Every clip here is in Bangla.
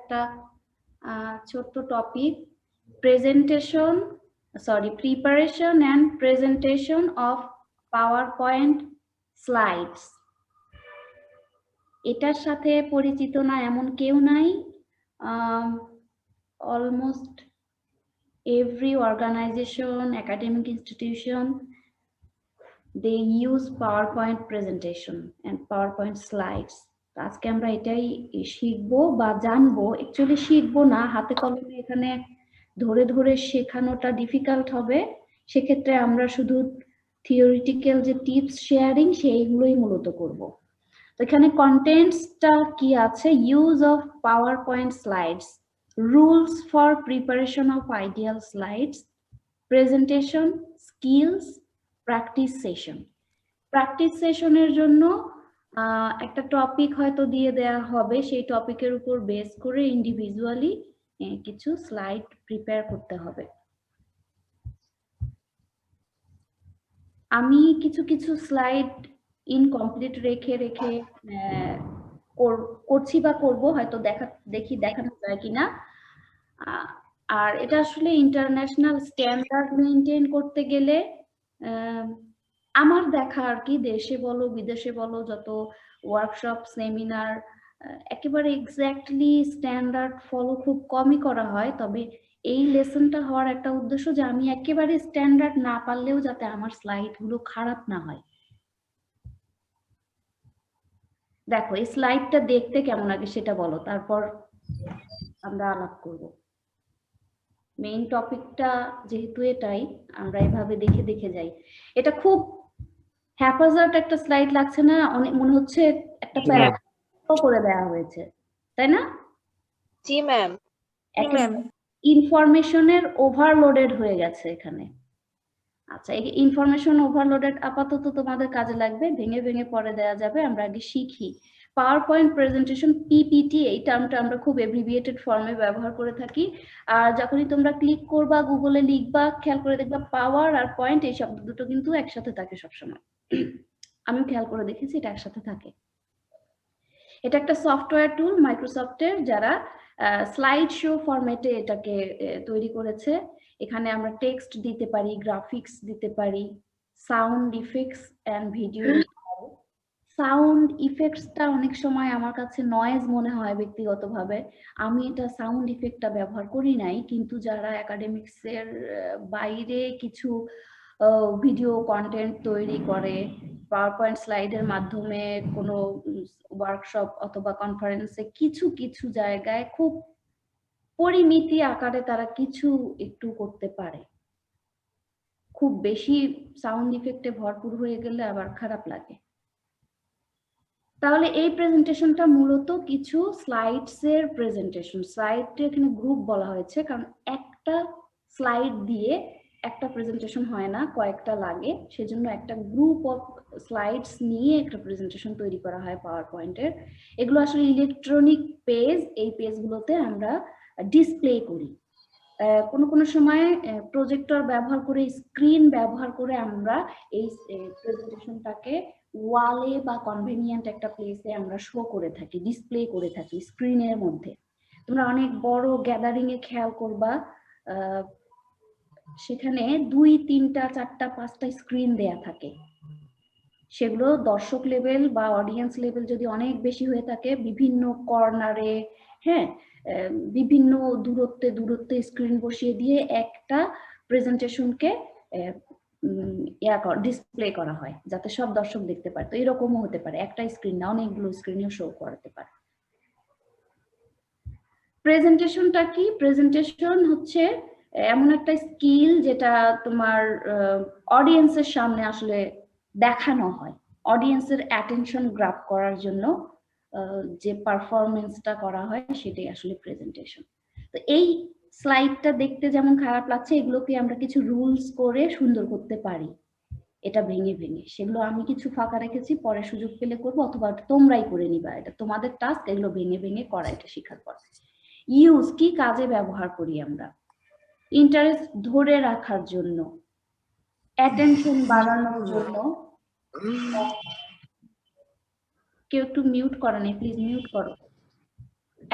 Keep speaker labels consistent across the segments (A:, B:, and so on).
A: একটা ছোট্ট topic, preparation and presentation of PowerPoint slides. এটার সাথে পরিচিত না এমন কেউ নাই। Almost every organization, academic institution, they use PowerPoint presentation and PowerPoint slides. আজকে আমরা এটাই শিখবো বা জানবো। অ্যাকচুয়ালি শিখবো না, হাতে কলমে এখানে ধরে ধরে শেখানোটা ডিফিকাল্ট হবে। সেক্ষেত্রে আমরা শুধু থিওরিটিক্যাল যে টিপস শেয়ারিং সেইগুলোই মূলত করব। তো এখানে কন্টেন্টসটা কি আছে? Use of PowerPoint slides, rules for preparation of ideal slides, presentation skills, practice session. Practice সেশনের জন্য একটা টপিক হয়তো দিয়ে দেয়া হবে, সেই টপিকের উপর বেস করে ইন্ডিভিজুয়ালি কিছু স্লাইড প্রিপেয়ার করতে হবে। আমি কিছু কিছু স্লাইড ইনকমপ্লিট রেখে রেখে করছি বা করব, হয়তো দেখানো যায় কিনা। আর এটা আসলে ইন্টারন্যাশনাল স্ট্যান্ডার্ড মেনটেন করতে গেলে আমার দেখা আর কি, দেশে বলো বিদেশে বলো যত ওয়ার্কশপ সেমিনার একেবারে এক্স্যাক্টলি স্ট্যান্ডার্ড ফলো খুব কমই করা হয়। তবে এই লেসনটা হওয়ার একটা উদ্দেশ্য যে আমি একেবারে স্ট্যান্ডার্ড না পারলেও যাতে আমার স্লাইড গুলো খারাপ না হয়। দেখো এই স্লাইডটা দেখতে কেমন আগে সেটা বলো, তারপর আমরা আলাপ করব। মেইন টপিকটা যেহেতু এটাই, আমরা এভাবে দেখে দেখে যাই। এটা খুব হ্যাপাজার্ড একটা স্লাইড লাগছে না? অনেক মনে হচ্ছে একটা প্যারাগ্রাফ করে দেওয়া হয়েছে, তাই না?
B: জি ম্যাম।
A: ইনফরমেশনের ওভারলোডেড হয়ে গেছে এখানে। আচ্ছা, এই ইনফরমেশন ওভারলোডেড আপাতত তোমাদের কাজে লাগবে, ভেঙে ভেঙে পরে দেওয়া যাবে। আমরা আগে শিখি পাওয়ার পয়েন্ট প্রেজেন্টেশন, পিপিটি, এই টার্মটা আমরা খুব এব্রিভিয়েটেড ফর্মে ব্যবহার করে থাকি। আর যখনই তোমরা ক্লিক করবা, গুগলে লিখবা, খেয়াল করে দেখবা পাওয়ার আর পয়েন্ট এই শব্দ দুটো কিন্তু একসাথে থাকে সবসময়। আমি খেয়াল করে দেখেছি এটা একসাথে থাকে। এটা একটা সফটওয়্যার টুল মাইক্রোসফটের, যারা স্লাইড শো ফরম্যাটে এটাকে তৈরি করেছে। এখানে আমরা টেক্সট দিতে পারি, গ্রাফিক্স দিতে পারি, sound effects and video. Sound ইফেক্টসটা অনেক সময় আমার কাছে নয়েজ মনে হয় ব্যক্তিগতভাবে। আমি এটা সাউন্ড ইফেক্টটা ব্যবহার করি নাই, কিন্তু যারা একাডেমিক্সের বাইরে কিছু ভিডিও কন্টেন্ট তৈরি করে, পাওয়ারপয়েন্ট স্লাইডের মাধ্যমে কোনো ওয়ার্কশপ অথবা কনফারেন্সে কিছু কিছু জায়গায় খুব পরিমিতি আকারে তারা কিছু একটু করতে পারে। খুব বেশি সাউন্ড ইফেক্টে ভরপুর হয়ে গেলে আবার খারাপ লাগে। তাহলে এই প্রেজেন্টেশনটা মূলত কিছু স্লাইডস এর প্রেজেন্টেশন। স্লাইডটা এখানে গ্রুপ বলা হয়েছে কারণ একটা স্লাইড দিয়ে একটা প্রেজেন্টেশন হয় না, কয়েকটা লাগে। সেজন্য একটা গ্রুপ অফ স্লাইডস নিয়ে একটা প্রেজেন্টেশন তৈরি করা হয় পাওয়ার পয়েন্টের। এগুলো আসলে ইলেকট্রনিক পেজ, এই পেজগুলোতে আমরা ডিসপ্লে করি। কোনো সময় প্রজেক্টর ব্যবহার করে, স্ক্রিন ব্যবহার করে আমরা এই প্রেজেন্টেশনটাকে ওয়ালে বা কনভেনিয়েন্ট একটা প্লেসে আমরা শো করে থাকি, ডিসপ্লে করে থাকি স্ক্রিনের মধ্যে। তোমরা অনেক বড় গ্যাদারিং এ খেয়াল করবা, সেখানে 2, 3, 4, 5টা স্ক্রিন দেয়া থাকে। সেগুলো দর্শক লেভেল বা অডিয়েন্স লেভেল যদি অনেক বেশি হয়ে থাকে, বিভিন্ন কর্নারে, হ্যাঁ, বিভিন্ন দূরত্বে স্ক্রিন বসিয়ে দিয়ে একটা প্রেজেন্টেশনকে ডিসপ্লে করা হয় যাতে সব দর্শক দেখতে পারে। তো এরকমও হতে পারে, একটা স্ক্রিন না, অনেকগুলো স্ক্রিনেও শো করতে পারে। প্রেজেন্টেশনটা কি? প্রেজেন্টেশন হচ্ছে এমন একটা স্কিল যেটা তোমার অডিয়েন্সের সামনে আসলে দেখানো হয়, অডিয়েন্সের অ্যাটেনশন গ্রাব করার জন্য যে পারফরমেন্সটা করা হয় সেটাই আসলে প্রেজেন্টেশন। তো এই স্লাইডটা দেখতে যেমন খারাপ লাগছে, এগুলোকে আমরা কিছু রুলস করে সুন্দর করতে পারি, এটা ভেঙে ভেঙে। সেগুলো আমি কিছু ফাঁকা রেখেছি, পরে সুযোগ পেলে করবো, অথবা তোমরাই করে নিবা, এটা তোমাদের টাস্ক, এগুলো ভেঙে ভেঙে করা, এটা শেখার পর। ইউজ কি কাজে ব্যবহার করি আমরা? ইন্টারেস্ট ধরে রাখার জন্য, অ্যাটেনশন বাড়ানোর জন্য। কেউ একটু মিউট করেন, প্লিজ মিউট করো।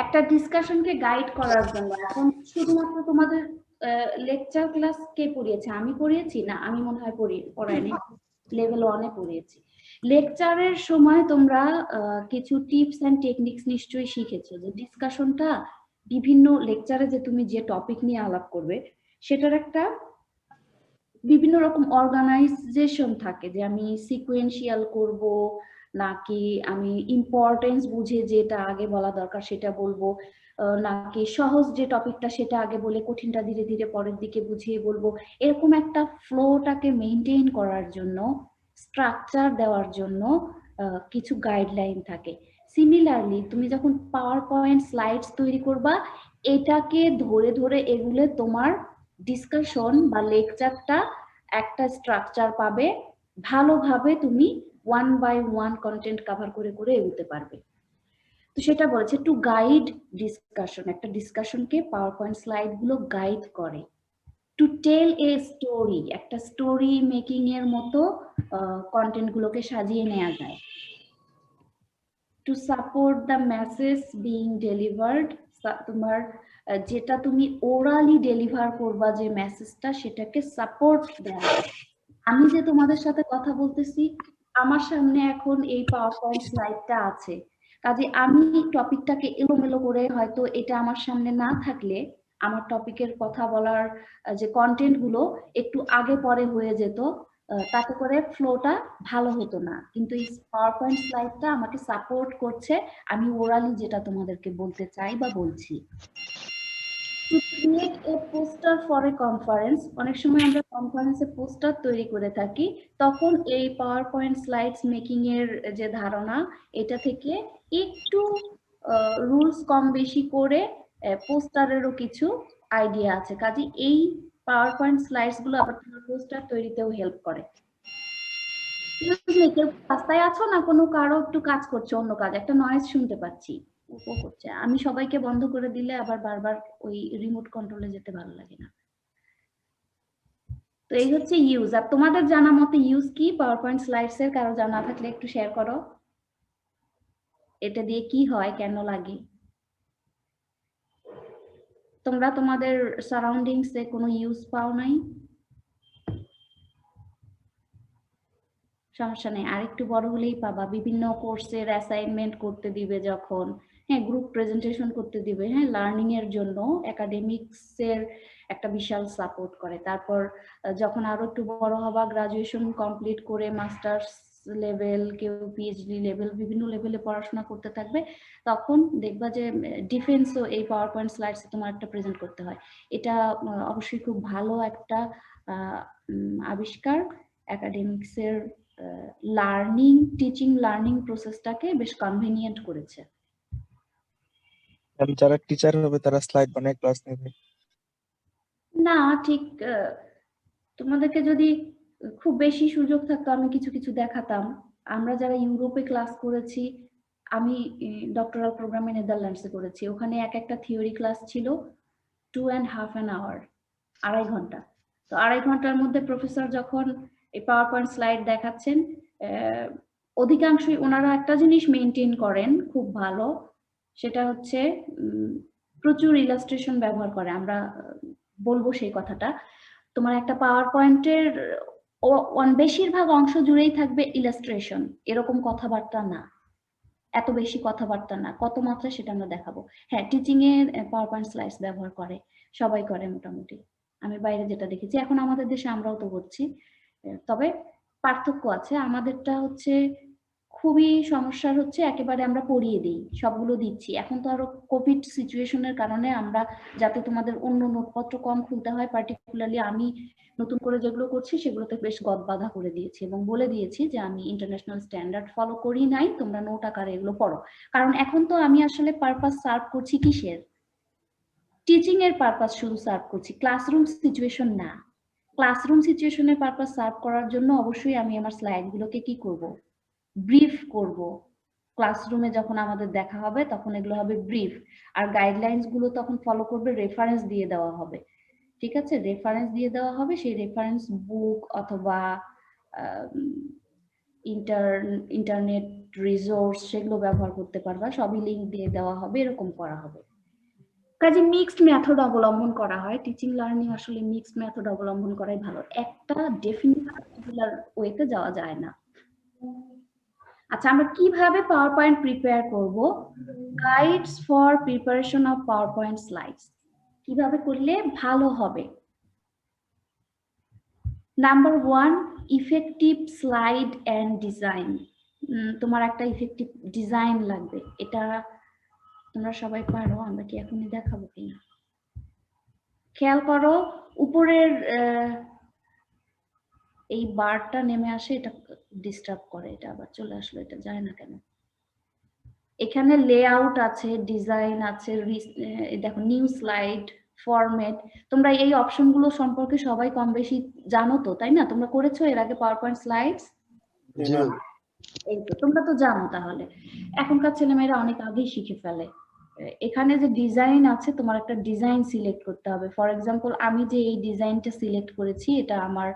A: একটা ডিসকাশনকে গাইড করার জন্য। এখন শুধুমাত্র তোমাদের লেকচার ক্লাস কে পড়িয়েছে? আমি পড়িয়েছি? না, আমি মনে হয় পড়াইনি, লেভেল 1-এ পড়িয়েছি। লেকচারের সময় তোমরা কিছু টিপস এন্ড টেকনিক্স নিশ্চয়ই শিখেছো, যে ডিসকাশনটা বিভিন্ন লেকচারে যে তুমি যে টপিক নিয়ে আলাপ করবে সেটার একটা বিভিন্ন রকম অর্গানাইজেশন থাকে, যে আমি সিকোয়েন্সিয়াল করব নাকি আমি ইম্পর্টেন্স বুঝে যেটা আগে বলা দরকার সেটা বলবো, নাকি সহজ যে টপিকটা সেটা আগে বলে কঠিনটা ধীরে ধীরে পরের দিকে বুঝিয়ে বলবো। এরকম একটা ফ্লোটাকে মেনটেন করার জন্য, স্ট্রাকচার দেওয়ার জন্য কিছু গাইডলাইন থাকে। সিমিলারলি তুমি যখন পাওয়ার পয়েন্ট স্লাইডস তৈরি করবা, এটাকে ধরে ধরে এগুলো তোমার ডিসকাশন বা লেকচারটা একটা স্ট্রাকচার পাবে, ভালোভাবে তুমি 1 by 1 কন্টেন্ট কভার করে করে এগোতে পারবে। তো সেটা বলেছে টু গাইড ডিসকাশন, একটা ডিসকাশনকে পাওয়ার পয়েন্ট স্লাইড গুলো গাইড করে। টু টেল এ স্টোরি, একটা স্টোরি মেকিং এর মতো কন্টেন্ট গুলোকে সাজিয়ে নেওয়া যায়। To support the message being delivered, তোমার যেটা তুমি ওরালি ডেলিভার করবা যে মেসেজটা, সেটাকে সাপোর্ট দেওয়া। আমি যে তোমাদের সাথে কথা বলতেছি, আমার সামনে এখন এই পাওয়ার পয়েন্ট স্লাইডটা আছে, কাজে আমি টপিকটাকে এলোমেলো করে, হয়তো এটা আমার সামনে না থাকলে আমার টপিকের কথা বলার যে কন্টেন্ট গুলো একটু আগে পরে হয়ে যেত, তাতে করে ফ্লোটা ভালো হতো না। কিন্তু এই পাওয়ার পয়েন্ট স্লাইডটা আমাকে সাপোর্ট করছে আমি ওরালি যেটা তোমাদেরকে বলতে চাই বা বলছি। To create a poster for a conference, অনেক সময় আমরা কনফারেন্সে পোস্টার তৈরি করে থাকি, তখন এই পাওয়ার পয়েন্ট স্লাইডস মেকিং এর যে ধারণা, এটা থেকে একটু রুলস কম বেশি করে পোস্টারেরও কিছু আইডিয়া আছে, কাজে এই পাওয়ার পয়েন্ট স্লাইডস গুলো আবার তোমার পোস্টার তৈরিতেও হেল্প করে। কেউ রাস্তায় আছো না কোনো কারো একটু কাজ করছে, অন্য কাজ, একটা নয়েজ শুনতে পাচ্ছি, করছে। আমি সবাইকে বন্ধ করে দিলে আবার বারবার ওই রিমোট কন্ট্রোলে যেতে ভালো লাগে না। তো এই হচ্ছে ইউজ। আর তোমাদের জানা মতে ইউজ কি পাওয়ার পয়েন্ট স্লাইডস এর? কারো জানা থাকলে একটু শেয়ার করো, এটা দিয়ে কি হয়, কেন লাগে? তোমরা তোমাদের সারাউন্ডিংস এ কোনো ইউজ পাও নাই? সমস্যা নেই, আরেকটু বড় হলেই পাবা। বিভিন্ন কোর্সের অ্যাসাইনমেন্ট করতে দিবে যখন, হ্যাঁ, গ্রুপ প্রেজেন্টেশন করতে দিবে, হ্যাঁ, লার্নিং এর জন্য একাডেমিক্স এর একটা বিশাল সাপোর্ট করে। তারপর যখন আরো একটু বড় হবা, গ্রাজুয়েশন কমপ্লিট করে মাস্টার্স লেভেল, কেউ পিএইচডি লেভেল, বিভিন্ন লেভেলে পড়াশোনা করতে থাকবে, তখন দেখবা যে ডিফেন্সও এই পাওয়ার পয়েন্ট স্লাইডস তোমার একটা প্রেজেন্ট করতে হয়। এটা অবশ্যই খুব ভালো একটা আবিষ্কার, একাডেমিক্স এর টিচিং লার্নিং প্রসেসটাকে বেশ কনভিনিয়েন্ট করেছে।
B: যারা টিচার হবে তারা স্লাইড বানায় ক্লাস নেবে
A: না, ঠিক তোমাদেরকে যদি খুব বেশি সুযোগ থাকতো আমি কিছু কিছু দেখাতাম। আমরা যারা ইউরোপে ক্লাস করেছি, আমি ডক্টরাল প্রোগ্রামে নেদারল্যান্ডসে করেছি, ওখানে একটা থিওরি ক্লাস ছিল 2.5 hour, 2.5 ঘন্টা। তো 2.5 ঘন্টার মধ্যে প্রফেসর যখন এই পাওয়ার পয়েন্ট স্লাইড দেখাচ্ছেন, অধিকাংশই ওনারা একটা জিনিস মেনটেন করেন খুব ভালো, সেটা হচ্ছে প্রচুর ইলাস্ট্রেশন ব্যবহার করে। আমরা বলবো সেই কথাটা। তোমার একটা পাওয়ার পয়েন্টের বেশিরভাগ অংশ জুড়েই থাকবে ইলাস্ট্রেশন, এরকম কথাবার্তা না, এত বেশি কথাবার্তা না, কত মাত্রা সেটা আমরা দেখাবো। হ্যাঁ, টিচিং এ পাওয়ার পয়েন্ট স্লাইডস ব্যবহার করে, সবাই করে মোটামুটি, আমি বাইরে যেটা দেখেছি। এখন আমাদের দেশে আমরাও তো করছি, তবে পার্থক্য আছে। আমাদেরটা হচ্ছে খুবই সমস্যার হচ্ছে একেবারে আমরা পড়িয়ে দিই, সবগুলো দিচ্ছি। এখন তো আরো কোভিড সিচুয়েশনের কারণে আমরা, যাতে তোমাদের অন্য নোটপত্র কম খুলতে হয়, পার্টিকুলারলি আমি নতুন করে যেগুলো করছি সেগুলোতে বেশ গদবাধা করে দিয়েছি এবং বলে দিয়েছি যে আমি ইন্টারন্যাশনাল স্ট্যান্ডার্ড ফলো করি নাই, তোমরা নোট আকারে এগুলো পড়ো। কারণ এখন তো আমি আসলে পারপাস সার্ভ করছি কিসের? টিচিং এর পারপাস শুধু সার্ভ করছি, ক্লাসরুম সিচুয়েশন না। ক্লাসরুম সিচুয়েশনের পারপাস সার্ভ করার জন্য অবশ্যই আমি আমার স্লাইডগুলোকে কি করব? ব্রিফ করব। ক্লাসরুমে যখন আমাদের দেখা হবে তখন এগুলো হবে ব্রিফ, আর গাইডলাইনস গুলো তখন ফলো করবে, রেফারেন্স দিয়ে দেওয়া হবে। ঠিক আছে, রেফারেন্স দিয়ে দেওয়া হবে, সেই রেফারেন্স বুক অথবা ইন্টারনেট রিসোর্স সেগুলো ব্যবহার করতে পারবা, সবই লিঙ্ক দিয়ে দেওয়া হবে, এরকম করা হবে। কাজে মিক্সড মেথড অবলম্বন করা হয়। টিচিং লার্নিং আসলে মিক্সড মেথড অবলম্বন করাই ভালো, একটা ডেফিনিট পার্টিকুলার ওয়েতে যাওয়া যায় না। আচ্ছা, আমরা কিভাবে পাওয়ার পয়েন্ট প্রিপেয়ার করব? Guides for preparation of PowerPoint slides কিভাবে করলে ভালো হবে? Number 1, effective slide and design. তোমার একটা ইফেক্টিভ ডিজাইন লাগবে, এটা তোমরা সবাই পারো, আমরা কি এখনই দেখাবো কিনা? খেয়াল করো উপরের এই বারটা নেমে আসে, এটা ডিস্টার্ব করে, এটা আবার চলে আসলো, এটা যায় না কেন? এখানে লেআউট আছে, ডিজাইন আছে, দেখো নিউ স্লাইড, ফরম্যাট। তোমরা এই অপশনগুলো সম্পর্কে সবাই কম বেশি জানো তো, তাই না? তোমরা করেছো এর আগে পাওয়ার পয়েন্ট স্লাইডস? এই তো, তোমরা তো জানো। তাহলে এখনকার ছেলেমেয়েরা অনেক আগেই শিখে ফেলে। এখানে যে ডিজাইন আছে, তোমার একটা ডিজাইন সিলেক্ট করতে হবে। ফর এক্সাম্পল, আমি যে এই ডিজাইনটা সিলেক্ট করেছি, এটা আমার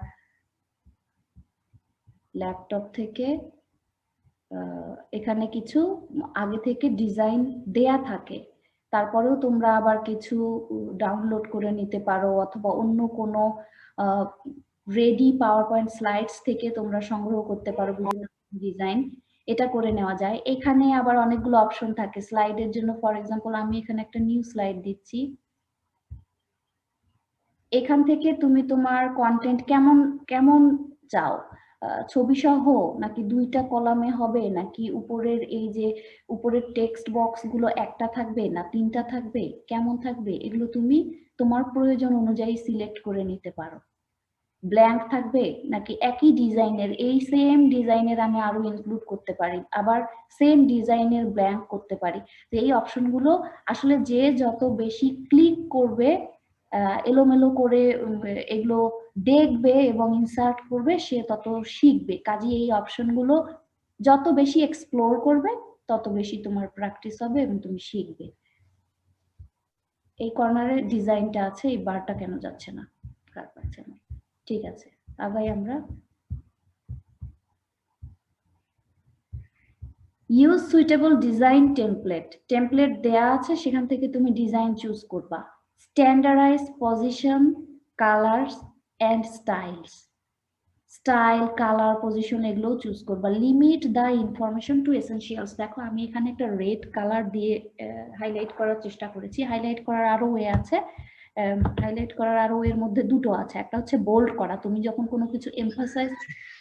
A: ল্যাপটপ থেকে এখানে কিছু আগে থেকে ডিজাইন দেয়া থাকে, তারপরেও তোমরা আবার কিছু ডাউনলোড করে নিতে পারো, অথবা অন্য কোনো রেডি পাওয়ার পয়েন্ট স্লাইডস থেকে তোমরা সংগ্রহ করতে পারো বিভিন্ন ডিজাইন, এটা করে নেওয়া যায়। এখানে আবার অনেকগুলো অপশন থাকে স্লাইডের জন্য। ফর এক্সাম্পল, আমি এখানে একটা নিউ স্লাইড দিচ্ছি, এখান থেকে তুমি তোমার কন্টেন্ট কেমন কেমন চাও, ছবি সহ নাকি দুইটা কলামে হবে, নাকি উপরের এই যে উপরের টেক্সট বক্স গুলো একটা থাকবে না তিনটা থাকবে, কেমন থাকবে, এগুলো তুমি তোমার প্রয়োজন অনুযায়ী সিলেক্ট করে নিতে পারো। ব্ল্যাঙ্ক থাকবে নাকি একই ডিজাইনের, এই সেম ডিজাইনের আমি আরো ইনক্লুড করতে পারি, আবার সেম ডিজাইনের ব্ল্যাঙ্ক করতে পারি। তো এই অপশনগুলো আসলে যে যত বেশি ক্লিক করবে, এলোমেলো করে এগুলো দেখবে এবং ইনসার্ট করবে, সে তত শিখবে। কাজে এই অপশনগুলো যত বেশি এক্সপ্লোর করবে, তত বেশি তোমার প্র্যাকটিস হবে এবং তুমি শিখবে। এই কর্নারে ডিজাইনটা আছে, এই বারটা কেন যাচ্ছে না, কার পাচ্ছে না? ঠিক আছে, আগাই আমরা। Use suitable design template. Template দেয়া আছে, সেখান থেকে তুমি ডিজাইন চুজ করবা। Standardise position, colours and styles. Style, colour, position এগুলো চুজ করবা। Limit the information to essentials. দেখো আমি এখানে একটা রেড কালার দিয়ে হাইলাইট করার চেষ্টা করেছি। হাইলাইট করার আরো ওয়ে আছে, হাইলাইট করার আরো এর মধ্যে দুটো আছে। একটা হচ্ছে বোল্ড করা, তুমি যখন কোনো কিছু এমফাসাইজ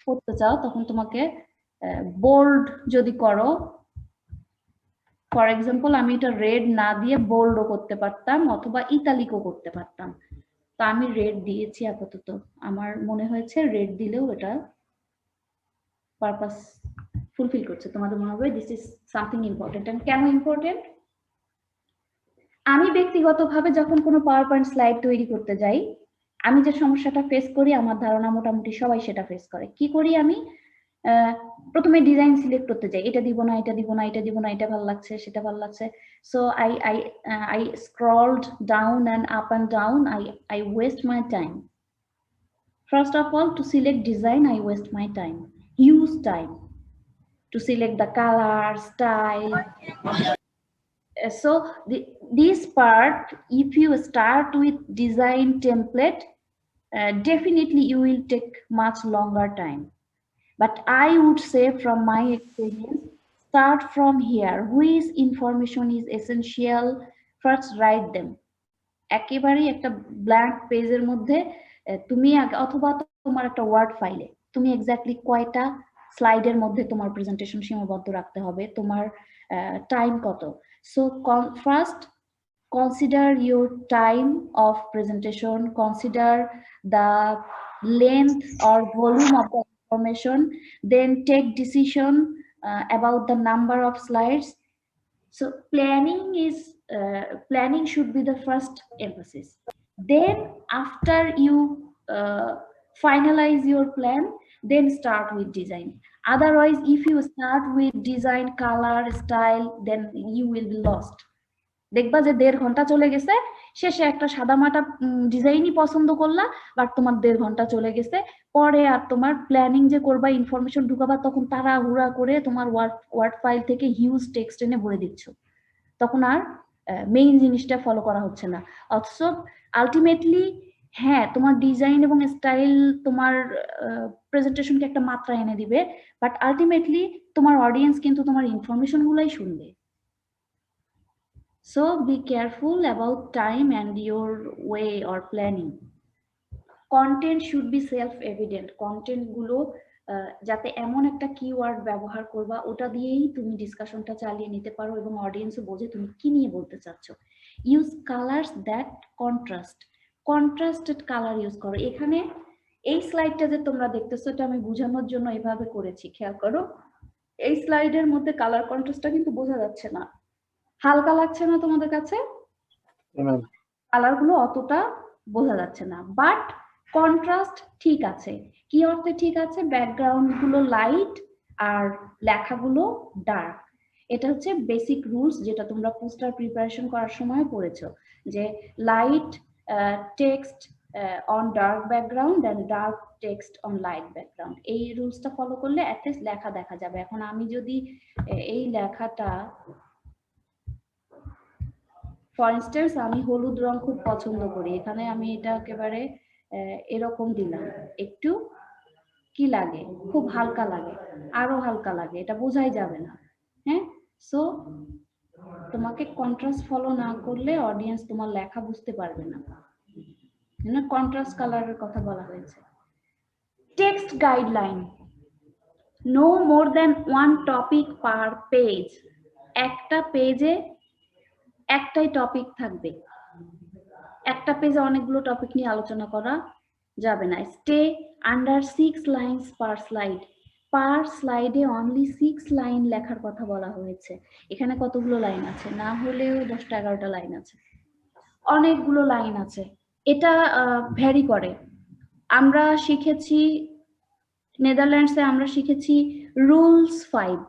A: করতে চাও তখন তোমাকে বোল্ড যদি করো, ফর এক্সাম্পল আমি এটা রেড না দিয়ে বোল্ডও করতে পারতাম, অথবা ইতালিকও করতে পারতাম। তো আমি রেড দিয়েছি আপাতত, আমার মনে হয়েছে রেড দিলেও এটা পারপাস ফুলফিল করছে। তোমাদের মনে হবে this is something important. And কেন ইম্পর্টেন্ট? আমি ব্যক্তিগতভাবে যখন কোনো পাওয়ার পয়েন্ট স্লাইড তৈরি করতে যাই, আমি যে সমস্যাটা ফেস করি, আমার ধারণা মোটামুটি সবাই সেটা ফেস করে। কি করি আমি? প্রথমে ডিজাইন সিলেক্ট করতে যাই, এটা দিব না, এটা দিব না, এটা দিব না, এটা ভালো লাগছে, সেটা ভালো লাগছে। So I scrolled down and up and down. I waste my time. First of all, to select design, I waste my time, huge time, to select the color, style. So this part, if you start with design template, definitely you will take much longer time. But I would say from my experience, start from here. Which information is essential, first write them. একেবারেই একটা ব্ল্যাঙ্ক পেজের মধ্যে তুমি অথবা তোমার একটা ওয়ার্ড ফাইলে তুমি এক্স্যাক্টলি কয়টা স্লাইডের মধ্যে তোমার প্রেজেন্টেশন সীমাবদ্ধ রাখতে হবে, তোমার টাইম কত। So first consider your time of presentation, consider the length or volume of the information, then take decision about the number of slides. So planning should be the first emphasis. Then after you finalize your plan, then start with design. Otherwise, if you start with design, color, style, then you will be lost. দেখবা যে 1.5 ঘন্টা চলে গেছে, শেষে একটা সাদামাটা ডিজাইনই পছন্দ করলা, বাট তোমার 1.5 ঘন্টা চলে গেছে। পরে আর তোমার প্ল্যানিং যে করবা, ইনফরমেশন ঢুকাবা, তখন তাড়াহুড়া করে তোমার ওয়ার্ড ফাইল থেকে হিউজ টেক্সট এনে ভরে দিচ্ছ, তখন আর মেইন জিনিসটা ফলো করা হচ্ছে না। অথচ আলটিমেটলি হ্যাঁ, তোমার ডিজাইন এবং স্টাইল তোমার প্রেজেন্টেশনকে একটা মাত্রা এনে দিবে, বাট আলটিমেটলি তোমার অডিয়েন্স কিন্তু তোমার ইনফরমেশন গুলাই শুনবে। So be careful about time and your way or planning. Content should be self-evident. Content গুলো যাতে এমন একটা কিওয়ার্ড ব্যবহার করবা, ওটা দিয়েই তুমি ডিসকাশনটা চালিয়ে নিতে পারো এবং অডিয়েন্সও বোঝে তুমি কি নিয়ে বলতে চাচ্ছ। Use colours that contrast. Contrasted colour use করো। এখানে এই স্লাইডটা যে তোমরা দেখতেছো, এটা আমি বোঝানোর জন্য এভাবে করেছি, খেয়াল করো। এই স্লাইডের মধ্যে কালার কন্ট্রাস্টটা কিন্তু বোঝা যাচ্ছে না, হালকা লাগছে না তোমাদের কাছে? কালার গুলো অতটা বোঝা যাচ্ছে না, বাট কন্ট্রাস্ট ঠিক আছে। কি অর্থে ঠিক আছে? ব্যাকগ্রাউন্ড গুলো লাইট আর লেখাগুলো ডার্ক। এটা হচ্ছে বেসিক রুলস, যেটা তোমরা পোস্টার প্রিপারেশন করার সময় পড়েছো, যে light text on dark background and dark text on light background. এই রুলসটা ফলো করলে অ্যাটলিস্ট লেখা দেখা যাবে। এখন আমি যদি এই লেখাটা, ফর ইনস্টেন্স আমি হলুদ রং খুব পছন্দ করি, এখানে আমি এটা একেবারে এরকম দিলাম, একটু কি লাগে, খুব হালকা লাগে, আরো হালকা লাগে, এটা বোঝাই যাবে না। হ্যাঁ, সো তোমাকে কন্ট্রাস্ট ফলো না করলে অডিয়েন্স তোমার লেখা বুঝতে পারবে না। কন্ট্রাস্ট কালারের কথা বলা হয়েছে। Text guideline, no more than 1 topic per page. একটা পেজে একটাই টপিক থাকবে, একটা পেজে অনেকগুলো টপিক নিয়ে আলোচনা করা যাবে না। স্টে আন্ডার 6 লাইনস পার স্লাইড। পার স্লাইডে অনলি 6 লাইন লেখার কথা বলা হয়েছে। এখানে কতগুলো লাইন আছে? না হলেও 10-11টা লাইন আছে, অনেকগুলো লাইন আছে। এটা ভ্যারি করে। আমরা শিখেছি নেদারল্যান্ডসে, আমরা শিখেছি রুলস 5,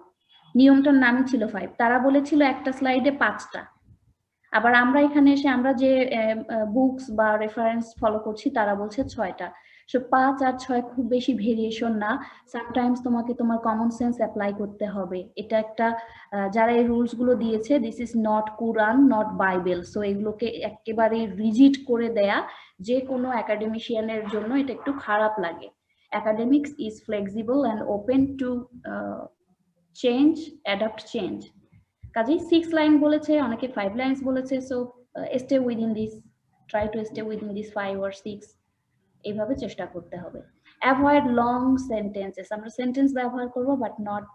A: নিয়মটার নামই ছিল 5। তারা বলেছিল একটা স্লাইডে 5টা। আবার আমরা এখানে এসে আমরা যে বুকস বা রেফারেন্স ফলো করছি, তারা বলছে 6টা। সো 5 আর 6 খুব বেশি ভেরিয়েশন না। সামটাইমস তোমাকে তোমার কমন সেন্স অ্যাপ্লাই করতে হবে। এটা একটা যারা এই রুলস গুলো দিয়েছে, this is not Quran, not Bible. So এগুলোকে একেবারে রিজিড করে দেয়া যে কোনো একাডেমিশিয়ানের জন্য এটা একটু খারাপ লাগে। Academics is flexible and open to change, adapt change. কাজেই 6 লাইন বলেছে, অনেকে 5 লাইনস বলেছে। So stay within this, try to stay within this 5 or 6, এইভাবে চেষ্টা করতে হবে। Avoid long sentences. আমরা সেন্টেন্স ব্যবহার করব, but not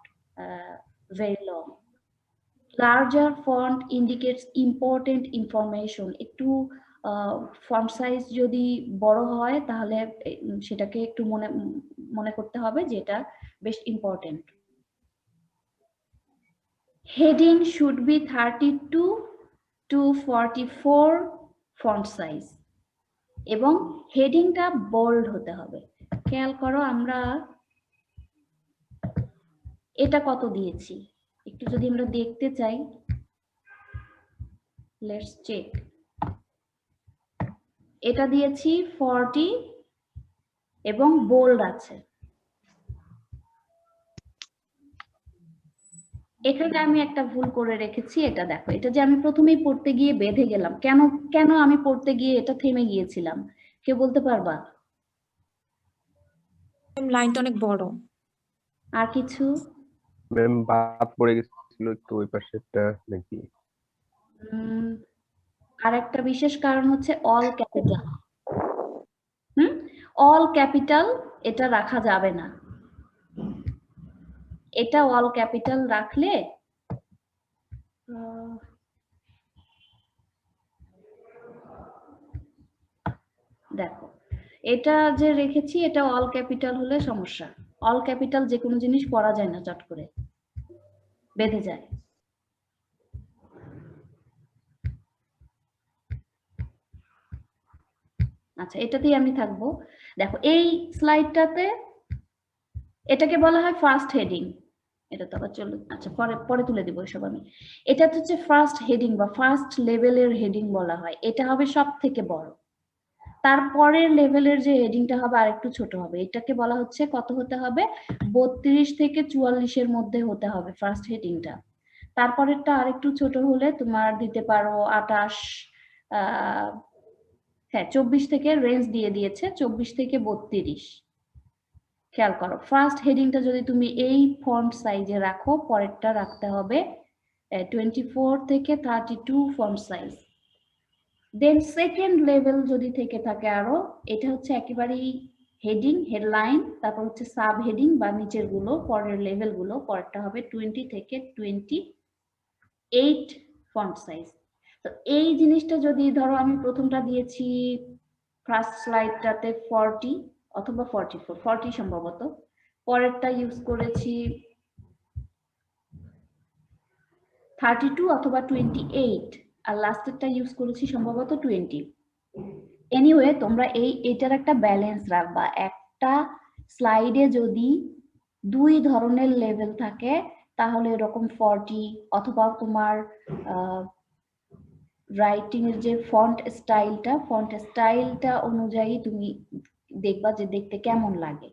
A: very long. Larger font indicates important information. একটু ফন্ট সাইজ যদি বড় হয়, তাহলে সেটাকে একটু মনে করতে হবে যে এটা বেশ important. Heading should be 32 to 44 font size এবং হেডিংটা বোল্ড হতে হবে। খেয়াল করো আমরা এটা কত দিয়েছি, একটু যদি আমরা দেখতে চাই, লেটস চেক। এটা দিয়েছি 40 এবং বোল্ড আছে। এখানে আমি একটা ভুল করে রেখেছি, এটা দেখো। এটা যে আমি প্রথমেই পড়তে গিয়ে বেঁধে গেলাম, কেন আমি পড়তে গিয়ে এটা থেমে গিয়েছিলাম, কেউ বলতে পারবা?
C: লাইনটা অনেক বড়।
A: আর কিছু?
D: ম্যাম বাদ পড়ে গেছিল একটু ওই পাশেরটা নাকি?
A: আর একটা বিশেষ কারণ হচ্ছে অল ক্যাপিটাল। অল ক্যাপিটাল এটা রাখা যাবে না। এটা অল ক্যাপিটাল রাখলে দেখো, এটা যে রেখেছি এটা অল ক্যাপিটাল হলে সমস্যা। অল ক্যাপিটাল যে কোনো জিনিস পড়া যায় না, চট করে বেঁধে যায়। আচ্ছা, এটাতেই আমি থাকবো। দেখো এই স্লাইডটাতে এটাকে বলা হয় ফার্স্ট হেডিং এটা তো আবার চলো, আচ্ছা পরে পরে তুলে দিব এসব আমি। এটা তো হচ্ছে ফার্স্ট হেডিং বা ফার্স্ট লেভেলের হেডিং বলা হয়, এটা হবে সব থেকে বড়। তারপরের লেভেলের যে হেডিংটা হবে আরেকটু ছোট হবে, এটাকে বলা হচ্ছে কত হতে হবে, 32 থেকে 44 মধ্যে হতে হবে ফার্স্ট হেডিংটা। তারপরেরটা আরেকটু ছোট হলে তোমার দিতে পারো 28, হ্যাঁ 24 থেকে রেঞ্জ দিয়ে দিয়েছে, 24 থেকে 32। খেয়াল করো, ফার্স্ট হেডিংটা যদি তুমি এই ফন্ট সাইজে রাখো, পরেরটা রাখতে হবে 24 থেকে 32 font size. Then second level যদি থেকে থাকে আরো, এটা হচ্ছে একেবারেই হেডিং, হেডলাইন, তারপর হচ্ছে সাব হেডিং বা নিচের গুলো, পরের লেভেল গুলো, পরেরটা হবে 20 থেকে 28 ফন্ট সাইজ। তো এই জিনিসটা যদি ধরো আমি প্রথমটা দিয়েছি ফার্স্ট স্লাইডটাতে 40 অথবা 44, 40 সম্ভবত, পরেরটা ইউজ করেছি 32 অথবা 28, আর লাস্টেরটা ইউজ করেছি সম্ভবত 20। এনিওয়ে তোমরা এটার একটা ব্যালেন্স রাখবা। একটা স্লাইডে যদি দুই ধরনের লেভেল থাকে তাহলে এরকম 40, অথবা তোমার রাইটিং এর যে ফন্ট স্টাইলটা অনুযায়ী তুমি দেখবা যে দেখতে কেমন লাগে,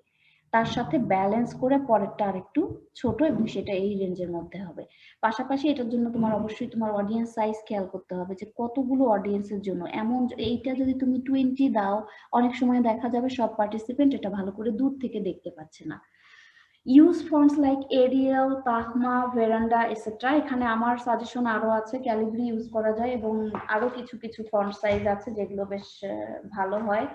A: তার সাথে ব্যালেন্স করে পরেরটা আরেকটু ছোট এবং সেটা এই রেঞ্জের মধ্যে হবে। পাশাপাশি এটার জন্য তোমার অবশ্যই তোমার অডিয়েন্স সাইজ খেয়াল করতে হবে যে কতগুলো অডিয়েন্সের জন্য। এমন এইটা যদি তুমি 20 দাও, অনেক সময় দেখা যাবে সব পার্টিসিপেন্ট এটা ভালো করে দূর থেকে দেখতে পাচ্ছে না। Use fonts like Arial, Tahoma, ভেরান্ডা এটসেট্রা। এখানে আমার সাজেশন আরো আছে, ক্যালিব্রি ইউজ করা যায় এবং আরো কিছু কিছু ফন্ট সাইজ আছে যেগুলো বেশ ভালো হয়।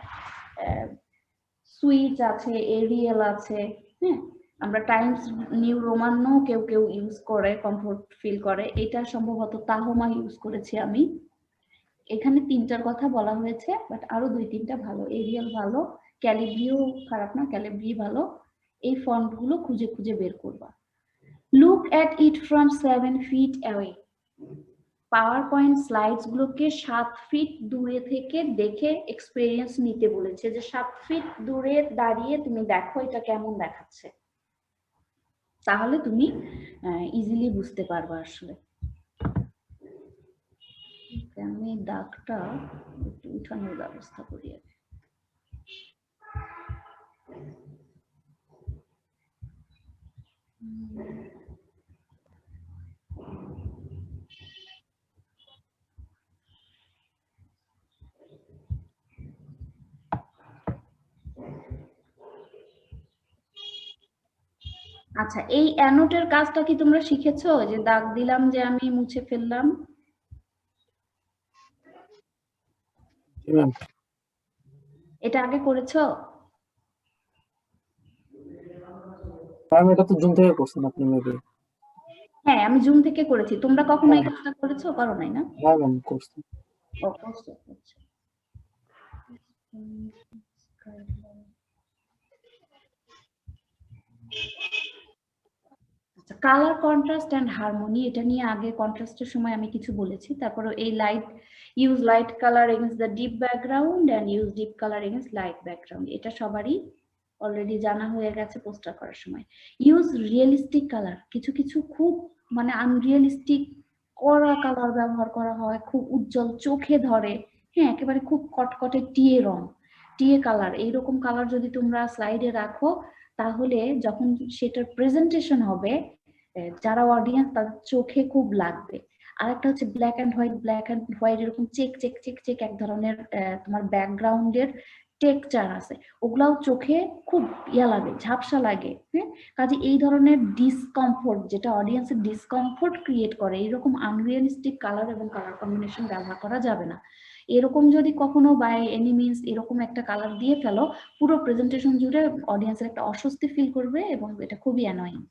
A: সুইচ আছে, এরিয়াল আছে, হ্যাঁ আমরা টাইমস নিউ রোমানও কেউ কেউ ইউজ করে, কমফোর্ট ফিল করে। এটা সম্ভবত তাহমা ইউজ করেছি আমি। এখানে তিনটার কথা বলা হয়েছে, বাট আরো দুই তিনটা ভালো, এরিয়াল ভালো, ক্যালিব্রিও খারাপ না, ক্যালিব্রি ভালো। এই ফন্ট গুলো খুঁজে খুঁজে বের করবা। Look at it from 7 feet away. Power point slides গুলোকে 7 ফিট দূরে থেকে দেখে এক্সপেরিয়েন্স নিতে বলেছে, যে 7 ফিট দূরে দাঁড়িয়ে তুমি দেখো এটা কেমন দেখাচ্ছে, তাহলে তুমি ইজিলি বুঝতে পারবা আসলে। আমি দাগটা একটু উঠানোর ব্যবস্থা করি। আচ্ছা, এই অ্যানোটের কাজটা কি তোমরা শিখেছো? যে দাগ দিলাম যে আমি মুছে ফেললাম, এটা আগে করেছো?
C: ম্যাম এটা তো জুম থেকে করছেন আপনি মেবি।
A: হ্যাঁ আমি জুম থেকে করেছি, তোমরা কখনো এই কাজটা করেছো? করো নাই না?
C: হ্যাঁ ম্যাম করছি।
A: ও করছো, আচ্ছা। আচ্ছা, কালার কন্ট্রাস্ট এন্ড হারমোনি, এটা নিয়ে আগে কন্ট্রাস্টের সময় আমি কিছু বলেছি। তারপরে এই use light colour against the deep background and use deep colour against light background, এটা সবারই অলরেডি জানা হয়ে গেছে পোস্টার করার সময়। ইউজ রিয়েলিস্টিক কালার, কিছু কিছু খুব মানে আনরিয়েলিস্টিক কড়া কালার ব্যবহার করা হয়, খুব উজ্জ্বল চোখে ধরে, হ্যাঁ একেবারে খুব কটকটে টিয়ে রং, টিয়ে কালার, এইরকম কালার যদি তোমরা স্লাইডে রাখো তাহলে যখন সেটার প্রেজেন্টেশন হবে যারা অডিয়েন্স তাদের চোখে খুব লাগবে। আর একটা হচ্ছে ব্ল্যাক অ্যান্ড হোয়াইট এরকম চেক চেক চেক চেক এক ধরনের তোমার ব্যাকগ্রাউন্ডের টেক্সচার আছে, ওগুলাও চোখে খুব ইয়া লাগে, ঝাপসা লাগে। হ্যাঁ, কাজে এই ধরনের ডিসকমফোর্ট, যেটা অডিয়েন্সের ডিসকমফোর্ট ক্রিয়েট করে, এইরকম আনরিয়ালিস্টিক কালার এবং কালার কম্বিনেশন ব্যবহার করা যাবে না। এরকম যদি কখনো বাই এনি মিনস এরকম একটা কালার দিয়ে ফেলো, পুরো প্রেজেন্টেশন জুড়ে অডিয়েন্সের একটা অস্বস্তি ফিল করবে এবং এটা খুবই অ্যানয়িং।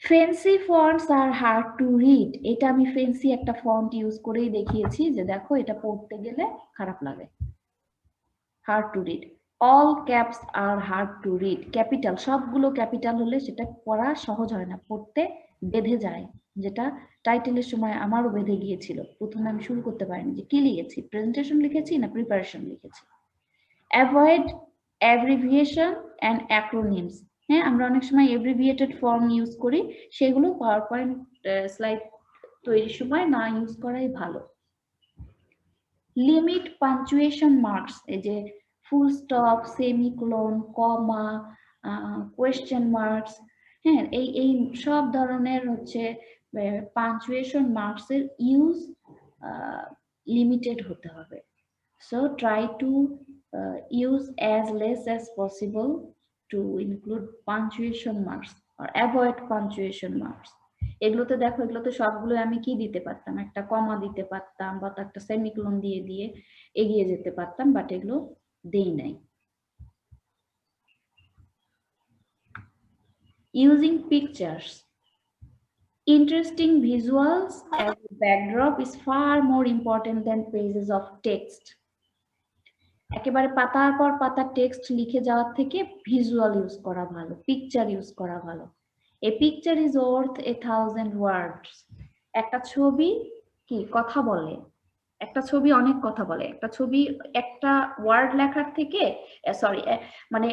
A: ফেন্সি ফন্টস আর হার্ড টু রিড, এটা আমি ফেন্সি একটা ফন্ট ইউজ করেই দেখিয়েছি যে দেখো এটা পড়তে গেলে খারাপ লাগে। Hard to read, all caps আর হার্ড টু রিড, ক্যাপিটাল সবগুলো ক্যাপিটাল হলে সেটা পড়া সহজ হয় না, পড়তে বেঁধে যায়, যেটা টাইটেলের সময় আমারও বেঁধে গিয়েছিল। প্রথমে আমি শুরু করতে পারিনি যে কি লিখেছি, প্রেজেন্টেশন লিখেছি না প্রিপারেশন লিখেছি। অ্যাভয়েড অ্যাব্রিভিয়েশন অ্যান্ড অ্যাক্রোনিমস, হ্যাঁ, আমরা অনেক সময় এব্রিভিয়েটেড ফর্ম ইউজ করি, সেগুলো পাওয়ার পয়েন্ট স্লাইড তৈরির সময় না ইউজ করাই ভালো। লিমিট পাঞ্চুয়েশন মার্কস, এই যে ফুল স্টপ, সেমিকোলন, কমা, কোয়েশ্চেন মার্কস, হ্যাঁ, এই সব ধরনের হচ্ছে পাঞ্চুয়েশন মার্কস এর ইউজ লিমিটেড হতে হবে। So try to use as less as possible to include punctuation marks or avoid punctuation marks. এগুলোতে দেখো, এগুলোতে সবগুলো আমি কি দিতে পারতাম, একটা কমা দিতে পারতাম বা একটা সেমিকোলন দিয়ে দিয়ে এগিয়ে যেতে পারতাম, বাট এগুলো দেই নাই। Using pictures, interesting visuals as a backdrop is far more important than pages of text. একেবারে পাতার পর পাতা টেক্সট লিখে যাওয়ার থেকে ভিজুয়াল ইউজ করা ভালো, পিকচার ইউজ করা ভালো। এ পিকচার ইজ ওয়ার্থ 1000 ওয়ার্ডস। একটা ছবি কি কথা বলে, একটা ছবি অনেক কথা বলে। একটা ছবি একটা ওয়ার্ড লেখার থেকে, সরি, মানে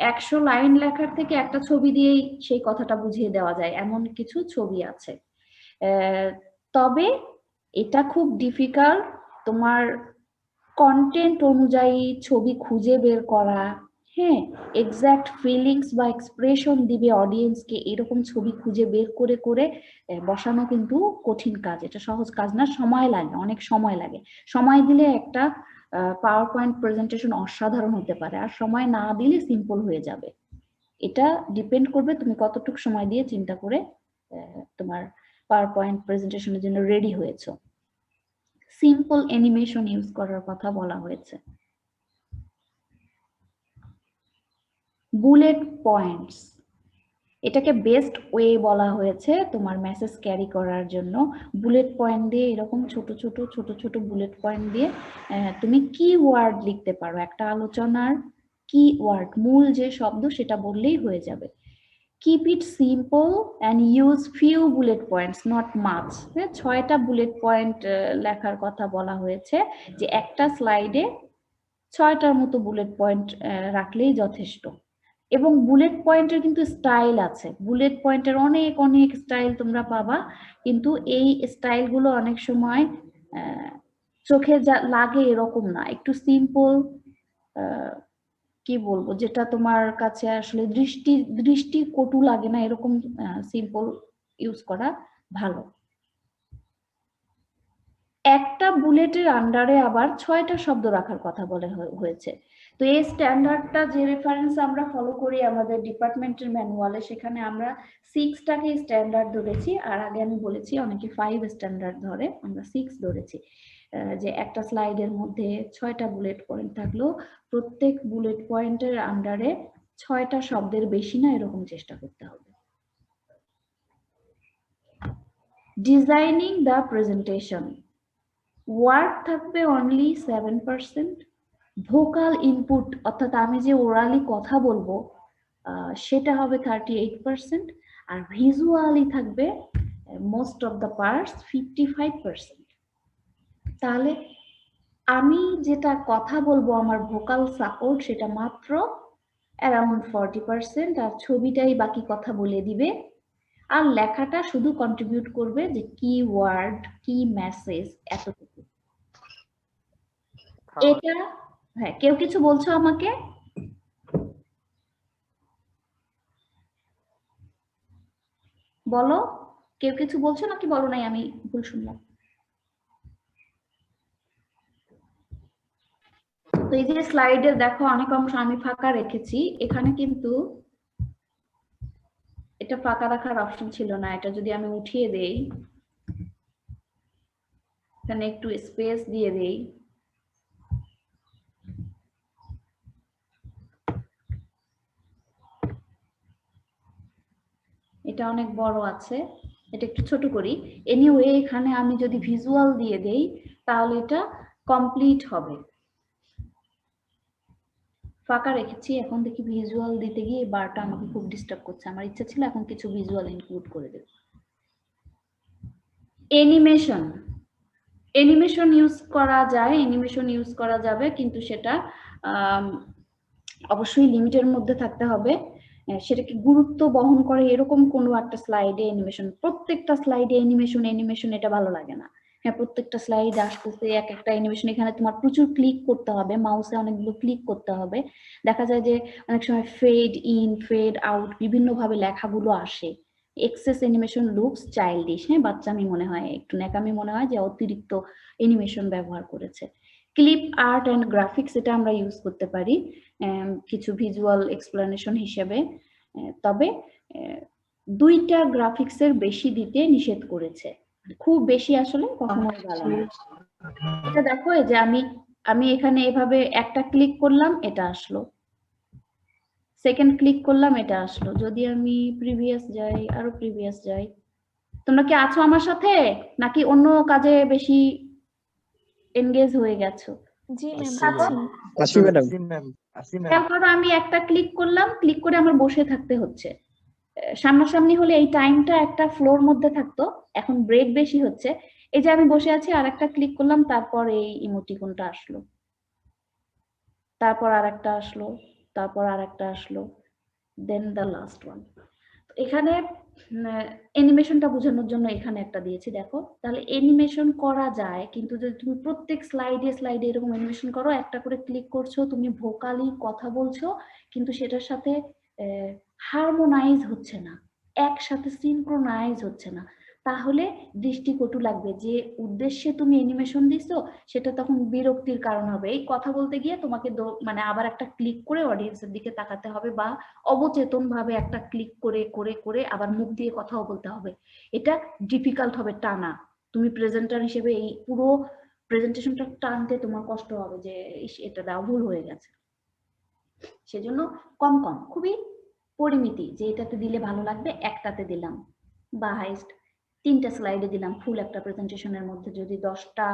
A: 100 লাইন লেখার থেকে একটা ছবি দিয়েই সেই কথাটা বুঝিয়ে দেওয়া যায়, এমন কিছু ছবি আছে। তবে এটা খুব ডিফিকাল্ট তোমার কন্টেন্ট অনুযায়ী ছবি খুঁজে বের করা, হ্যাঁ, এক্সাক্ট ফিলিংস বা এক্সপ্রেশন দিবে অডিয়েন্সকে, এরকম ছবি খুঁজে বের করে করে বসানো কিন্তু কঠিন কাজ, এটা সহজ কাজ না, সময় লাগে, অনেক সময় লাগে। সময় দিলে একটা পাওয়ার পয়েন্ট প্রেজেন্টেশন অসাধারণ হতে পারে, আর সময় না দিলে সিম্পল হয়ে যাবে। এটা ডিপেন্ড করবে তুমি কতটুকু সময় দিয়ে চিন্তা করে তোমার পাওয়ার পয়েন্ট প্রেজেন্টেশনের জন্য রেডি হয়েছো। সিম্পল অ্যানিমেশন ইউজ করার কথা বলা হয়েছে। বুলেট পয়েন্টস, এটাকে বেস্ট ওয়ে বলা হয়েছে তোমার মেসেজ ক্যারি করার জন্য। বুলেট পয়েন্ট দিয়ে, এরকম ছোট ছোট বুলেট পয়েন্ট দিয়ে তুমি কিওয়ার্ড লিখতে পারো। একটা আলোচনার কিওয়ার্ড, মূল যে শব্দ সেটা বললেই হয়ে যাবে। Keep it simple and use few bullet points, not much. 6টা বুলেট পয়েন্ট লেখার কথা বলা হয়েছে, যে একটা স্লাইডে 6টার মতো বুলেট পয়েন্ট রাখলেই যথেষ্ট। এবং বুলেট পয়েন্টের কিন্তু স্টাইল আছে, বুলেট পয়েন্টের অনেক অনেক স্টাইল তোমরা পাবা, কিন্তু এই স্টাইলগুলো অনেক সময় চোখে যা লাগে এরকম না, একটু সিম্পল, কি বলবো, যেটা তোমার কাছে আসলে দৃষ্টি কটু লাগে না, এরকম সিম্পল ইউজ করা ভালো। একটা বুলেটের আন্ডারে আবার 6টা শব্দ রাখার কথা বলা হয়েছে। তো এই স্ট্যান্ডার্ডটা, যে রেফারেন্স আমরা ফলো করি আমাদের ডিপার্টমেন্টের ম্যানুয়ালে, সেখানে আমরা 6টাকে স্ট্যান্ডার্ড ধরেছি, আর আগে আমি বলেছি অনেকে 5 স্ট্যান্ডার্ড ধরে, আমরা 6 ধরেছি। যে একটা স্লাইডের মধ্যে 6টা বুলেট পয়েন্ট থাকলো, প্রত্যেক বুলেট পয়েন্টের আন্ডারে 6টা শব্দের বেশি না, এরকম চেষ্টা করতে হবে। ডিজাইনিং দ্য প্রেজেন্টেশন, ওয়ার্ড থাকবে অনলি 7%, ভোকাল ইনপুট অর্থাৎ আমি যে ওরালি কথা বলবো সেটা হবে 38%, আর ভিজুয়ালি থাকবে মোস্ট অফ দ্য পার্টস 55%। তাহলে আমি যেটা কথা বলবো, আমার ভোকাল সাপোর্ট, সেটা মাত্র অ্যারাউন্ড 40%, আর ছবিটাই বাকি কথা বলে দিবে, আর লেখাটা শুধু কন্ট্রিবিউট করবে যে কি ওয়ার্ড, কি মেসেজ, এতটুকু। এটা, হ্যাঁ, কেউ কিছু বলছো আমাকে? বলো, কেউ কিছু বলছো নাকি বলো নাই, আমি ভুল শুনলাম? তো এই যে স্লাইডে দেখো অনেক অংশ আমি ফাঁকা রেখেছি, এখানে কিন্তু এটা ফাঁকা রাখার অপশন ছিল না, এটা যদি আমি উঠিয়ে দেই, এখানে একটু স্পেস দিয়ে দেই, এটা অনেক বড় আছে, এটা একটু ছোট করি। এনিওয়ে, এখানে আমি যদি ভিজুয়াল দিয়ে দেই তাহলে এটা কমপ্লিট হবে। ফাঁকা রেখেছি, এখন দেখি ভিজুয়াল দিতে গিয়ে বারটা আমাকে খুব ডিস্টার্ব করছে, আমার ইচ্ছা ছিল এখন কিছু ভিজুয়াল ইনক্লুড করে দেব। অ্যানিমেশন, অ্যানিমেশন ইউজ করা যায়, অ্যানিমেশন ইউজ করা যাবে, কিন্তু সেটা অবশ্যই লিমিটের মধ্যে থাকতে হবে। সেটাকে গুরুত্ব বহন করে এরকম কোনো একটা স্লাইডে অ্যানিমেশন, প্রত্যেকটা স্লাইডে অ্যানিমেশন এটা ভালো লাগে না। হ্যাঁ, প্রত্যেকটা স্লাইড আসতেছে এক একটা অ্যানিমেশন, এখানে তোমার প্রচুর ক্লিক করতে হবে, মাউসে অনেকগুলো ক্লিক করতে হবে। দেখা যায় যে অনেক সময় ফেড ইন ফেড আউট বিভিন্ন ভাবে লেখাগুলো আসে। এক্সেস অ্যানিমেশন লুকস চাইল্ডিশ, হ্যাঁ বাচ্চামি মনে হয়, একটু ন্যাকামি মনে হয় যে অতিরিক্ত অ্যানিমেশন ব্যবহার করেছে। ক্লিপ আর্ট অ্যান্ড গ্রাফিক্স এটা আমরা ইউজ করতে পারি কিছু ভিজুয়াল এক্সপ্লেনেশন হিসেবে, তবে দুইটা গ্রাফিক্সের বেশি দিতে নিষেধ করেছে, খুব বেশি আসলে কখনোই ভালো না। এটা দেখো এই যে আমি এখানে এভাবে একটা ক্লিক করলাম এটা আসলো, সেকেন্ড ক্লিক করলাম এটা আসলো, যদি আমি প্রিভিয়াস যাই, আরো প্রিভিয়াস যাই, তোমরা কি আছো আমার সাথে নাকি অন্য কাজে বেশি এনগেজ হয়ে গেছো?
E: জি ম্যাম
A: আছি।
B: আসি ম্যাডাম।
A: খেয়াল করো আমি একটা ক্লিক করলাম, ক্লিক করে আমার বসে থাকতে হচ্ছে। সামনাসামনি হলে এই টাইমটা একটা ফ্লোর মধ্যে থাকতো, এখন ব্রেক বেশি হচ্ছে। এই যে আমি বসে আছি আর একটা ক্লিক করলাম, তারপর এই ইমোটিকনটা আসলো, তারপর আর একটা আসলো, তারপর আর একটা আসলো, দেন দ্য লাস্ট ওয়ান। এখানে অ্যানিমেশনটা বোঝানোর জন্য এখানে একটা দিয়েছি দেখো। তাহলে অ্যানিমেশন করা যায়, কিন্তু যদি তুমি প্রত্যেক স্লাইডে এরকম অ্যানিমেশন করো, একটা করে ক্লিক করছো, তুমি ভোকালি কথা বলছো, কিন্তু সেটার সাথে হারমোনাইজ হচ্ছে না, একসাথে সিনক্রোনাইজ হচ্ছে না, তাহলে দৃষ্টিকটু লাগবে। যে উদ্দেশ্যে তুমি অ্যানিমেশন দিছো সেটা তখন বিরক্তির কারণ হবে। এই কথা বলতে গিয়ে তোমাকে মানে আবার একটা ক্লিক করে অডিয়েন্সের দিকে তাকাতে হবে, বা অবচেতন ভাবে একটা ক্লিক করে করে করে আবার মুখ দিয়ে কথাও বলতে হবে। এটা ডিফিকাল্ট হবে টানা। তুমি প্রেজেন্টার হিসেবে এই পুরো প্রেজেন্টেশনটা টানতে তোমার কষ্ট হবে যে এটা দেওয়া ভুল হয়ে গেছে। সেজন্য কম কম, খুবই পরিমিতি, যে এটাতে দিলে ভালো লাগবে একটাতে দিলাম, বা হাইস্ট 3টা স্লাইডে দিলাম। ফুল একটা প্রেজেন্টেশনের মধ্যে যদি 10টা